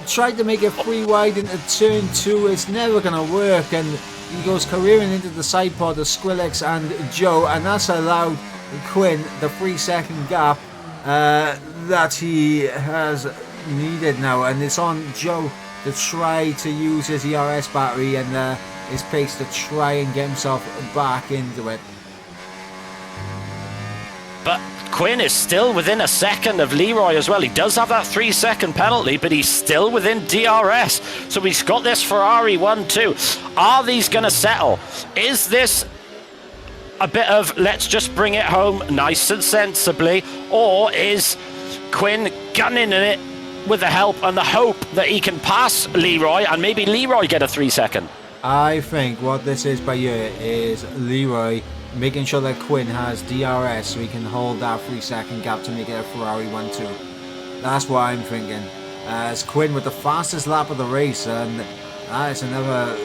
tried to make it 3 wide into turn 2, it's never going to work, and he goes careering into the side pod of Skrillex and Joe, and that's allowed Quinn the 3-second gap that he has needed now, and it's on Joe to try to use his ERS battery and his pace to try and get himself back into it. But Quinn is still within a second of Leroy as well. He does have that 3-second penalty, but he's still within DRS. So he's got this Ferrari 1-2. Are these going to settle? Is this a bit of let's just bring it home nice and sensibly, or is Quinn gunning in it with the help and the hope that he can pass Leroy and maybe Leroy get a 3-second? I think what this is by here is Leroy making sure that Quinn has DRS so he can hold that 3-second gap to make it a Ferrari 1-2. That's what I'm thinking. As Quinn with the fastest lap of the race, and that is another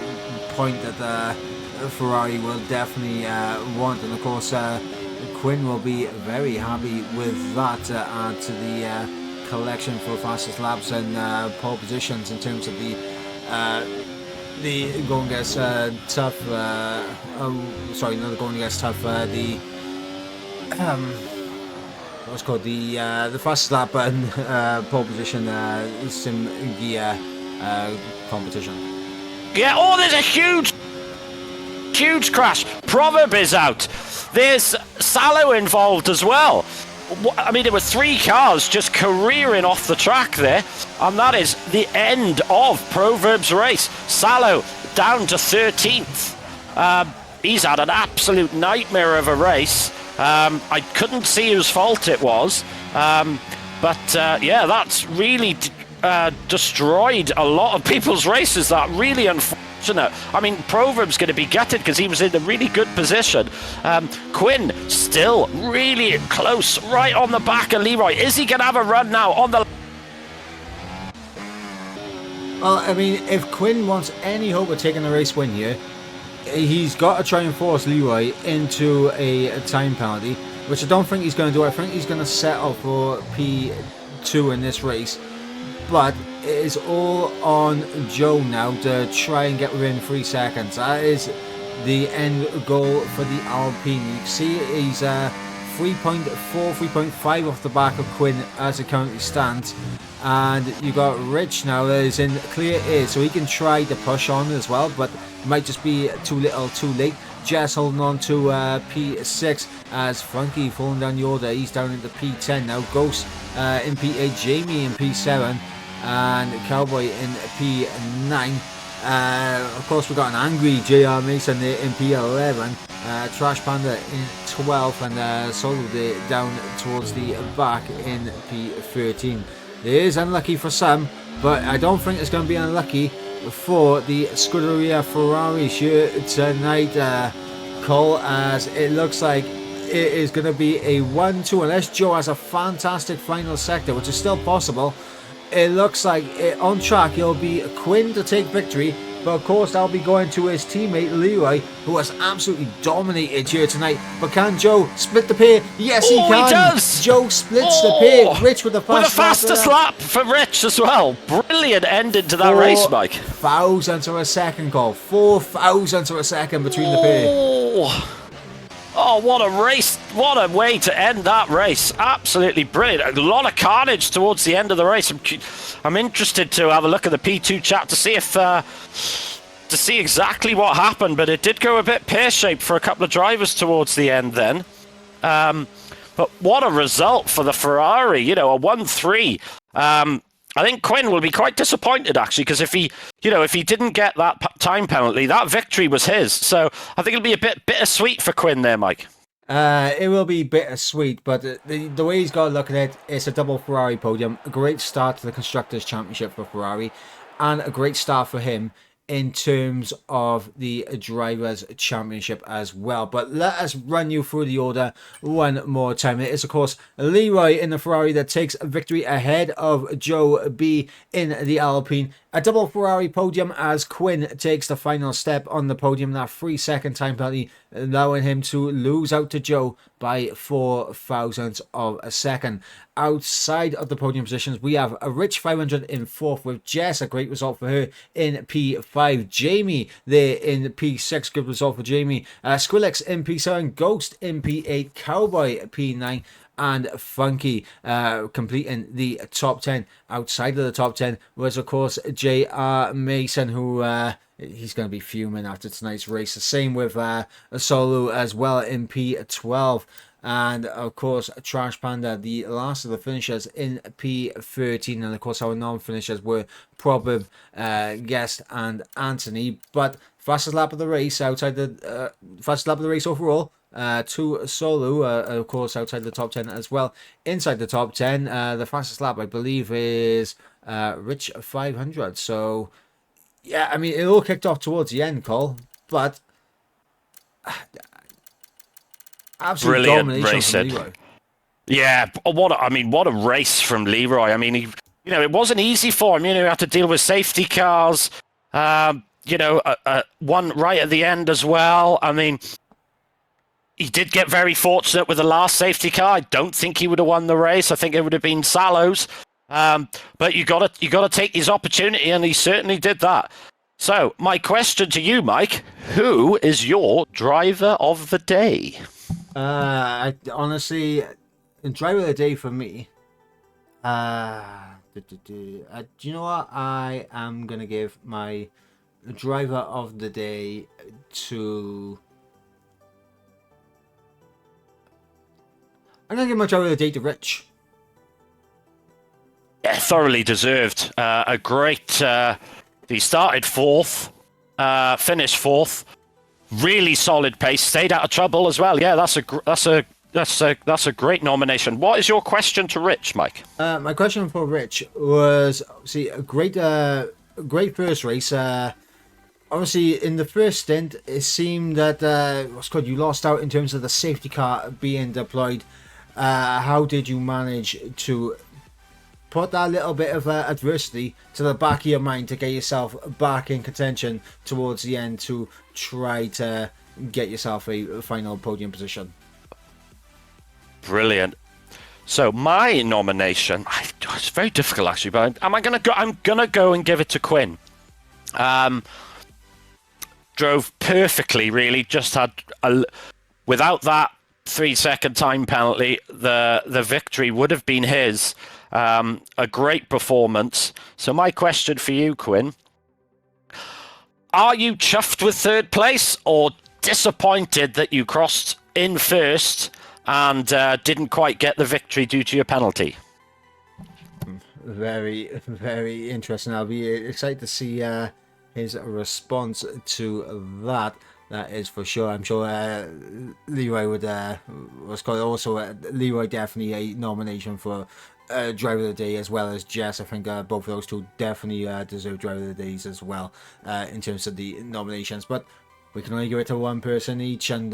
point that Ferrari will definitely want, and of course Quinn will be very happy with that to add to the collection for fastest laps and pole positions in terms of the going against tough sorry, not the going against tough, the what's called the fastest lap and pole position sim gear competition. Yeah, there's a huge crash. Proverb is out. There's Salo involved as well. I mean, there were 3 cars just careering off the track there, and that is the end of Proverb's race. Salo down to 13th. He's had an absolute nightmare of a race. I couldn't see whose fault it was, but yeah, that's really destroyed a lot of people's races. That really unfortunate. I mean, Proverb's going to be gutted because he was in a really good position. Quinn still really close, right on the back of Leroy. Is he going to have a run now on the... Well, I mean, if Quinn wants any hope of taking a race win here, he's got to try and force Leroy into a time penalty, which I don't think he's going to do. I think he's going to settle for P2 in this race. But it is all on Joe now to try and get within 3 seconds. That is the end goal for the Alpine. You can see he's 3.4, 3.5 off the back of Quinn as it currently stands. And you got Rich now that is in clear air, so he can try to push on as well, but might just be too little too late. Jess holding on to P6 as Funky falling down the order. He's down into P10 now. Ghost in P8, Jamie in P7, and Cowboy in P9. Of course, we got an angry JR Mason there in P11. Trash Panda in 12, and Solo there down towards the back in P13. It is unlucky for some, but I don't think it's going to be unlucky for the Scuderia Ferrari here tonight, Cole, as it looks like it is going to be a 1-2 unless Joe has a fantastic final sector, which is still possible. It looks like on track it'll be Quinn to take victory, but of course that'll be going to his teammate Leroy, who has absolutely dominated here tonight. But can Joe split the pair? Yes, he can. He does. Joe splits the pair. Rich with the fastest lap for Rich as well. Brilliant ending to that race, Mike. 4,000 to a second, Cole. 4,000 to a second between the pair. Oh, what a race. What a way to end that race. Absolutely brilliant. A lot of carnage towards the end of the race. I'm interested to have a look at the P2 chat to see if to see exactly what happened, but it did go a bit pear-shaped for a couple of drivers towards the end then. But what a result for the Ferrari, a 1-3. I think Quinn will be quite disappointed, actually, because if he didn't get that time penalty, that victory was his. So I think it'll be a bit bittersweet for Quinn there, Mike. It will be bittersweet, but the way he's got to look at it, it's a double Ferrari podium, a great start to the Constructors' Championship for Ferrari, and a great start for him in terms of the Drivers' Championship as well. But let us run you through the order one more time. It is, of course, Leroy in the Ferrari that takes victory ahead of Joe B in the Alpine. A double Ferrari podium as Quinn takes the final step on the podium. That 3-second time penalty allowing him to lose out to Joe by 4 thousandths of a second. Outside of the podium positions, we have a Rich 500 in 4th with Jess, a great result for her in P5. Jamie there in P6, good result for Jamie. Skrillex in P7, Ghost in P8, Cowboy P9, and Funky completing the top 10. Outside of the top 10 was, of course, JR Mason, who he's going to be fuming after tonight's race. The same with Solo as well in P12. And of course, Trash Panda, the last of the finishers in P13. And of course, our non-finishers were Probab, Guest, and Anthony. But fastest lap of the race fastest lap of the race overall. To Solo, of course, outside the top 10 as well. Inside the top 10, the fastest lap, I believe, is Rich 500. So, yeah, I mean, it all kicked off towards the end, Cole, but absolute brilliant domination race. from Leroy. Yeah, what a race from Leroy. I mean, it wasn't easy for him. He had to deal with safety cars. One right at the end as well. I mean, he did get very fortunate with the last safety car. I don't think he would have won the race. I think it would have been Sallows. But you got to take his opportunity, and he certainly did that. So, my question to you, Mike: who is your driver of the day? Honestly, driver of the day for me. Do you know what? I am gonna give my driver of the day to. I'm going to give my driver of the day to Rich. Yeah, thoroughly deserved. A great... he started 4th, finished 4th. Really solid pace. Stayed out of trouble as well. Yeah, that's a great nomination. What is your question to Rich, Mike? My question for Rich was, see, a great first race. Obviously, in the first stint, it seemed that you lost out in terms of the safety car being deployed. How did you manage to put that little bit of adversity to the back of your mind to get yourself back in contention towards the end to try to get yourself a final podium position? Brilliant. So my nomination, it's very difficult actually, but I'm gonna go and give it to Quinn. Drove perfectly, really. Just had without that 3-second time penalty, the victory would have been his. A great performance. So my question for you, Quinn, are you chuffed with third place or disappointed that you crossed in first and didn't quite get the victory due to your penalty? Very, very interesting. I'll be excited to see his response to that. That is for sure. I'm sure Leroy would was called also Leroy definitely a nomination for Driver of the Day, as well as Jess. I think both of those two definitely deserve Driver of the Days as well in terms of the nominations. But we can only give it to one person each, and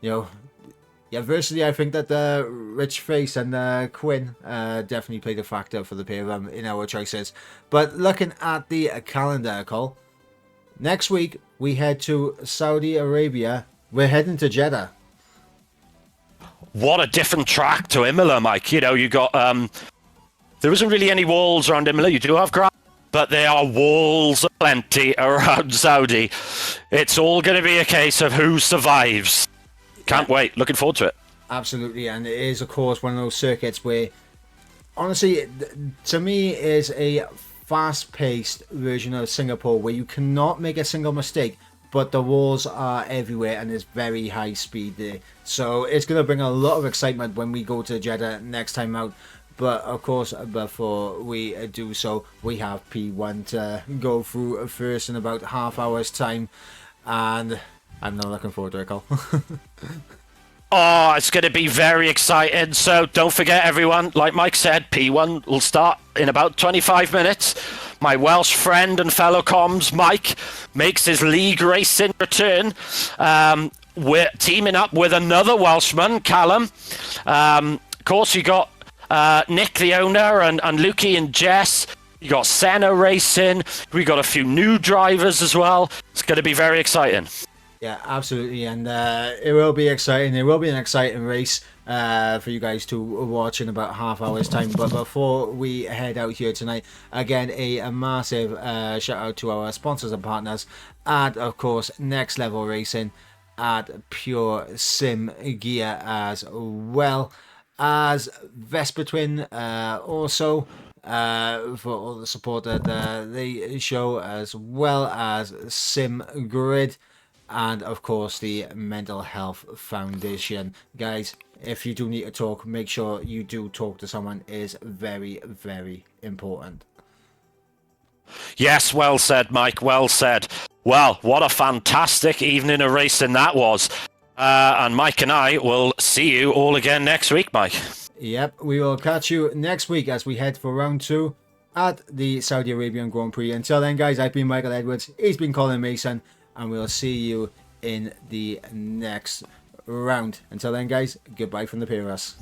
you know. Yeah, personally, I think that Rich Face and Quinn definitely played a factor for the pair of them in our choices. But looking at the calendar, Cole, next week we head to Saudi Arabia. We're heading to Jeddah. What a different track to Imola, Mike. You know, you got there isn't really any walls around Imola. You do have grass, but there are walls plenty around Saudi. It's all going to be a case of who survives. Can't wait. Looking forward to it. Absolutely, and it is, of course, one of those circuits where, honestly, to me, is a fast-paced version of Singapore where you cannot make a single mistake, but the walls are everywhere and there's very high speed there. So it's going to bring a lot of excitement when we go to Jeddah next time out. But of course, before we do so, we have P1 to go through first in about half hour's time, and I'm not looking forward to it, Cole. Oh, it's going to be very exciting. So don't forget, everyone, like Mike said, P1 will start in about 25 minutes. My Welsh friend and fellow comms, Mike, makes his league racing return. We're teaming up with another Welshman, Callum. Of course, you got Nick, the owner, and Lukey and Jess. You got Senna racing. We got a few new drivers as well. It's going to be very exciting. Yeah, absolutely, and it will be exciting. It will be an exciting race for you guys to watch in about half hour's time. But before we head out here tonight, again, a massive shout out to our sponsors and partners, and of course, Next Level Racing, at Pure Sim Gear, as well as Vespa Twin, also for all the support that they show, as well as Sim Grid, and of course the Mental Health Foundation. Guys, if you do need to talk, make sure you do talk to someone. It is very, very important. Yes, well said, Mike. Well said. Well, what a fantastic evening of racing that was. And Mike and I will see you all again next week, Mike. Yep, we will catch you next week as we head for round 2 at the Saudi Arabian Grand Prix. Until then, guys, I've been Michael Edwards. He's been Colin Mason. And we'll see you in the next round. Until then, guys, goodbye from the pair of us.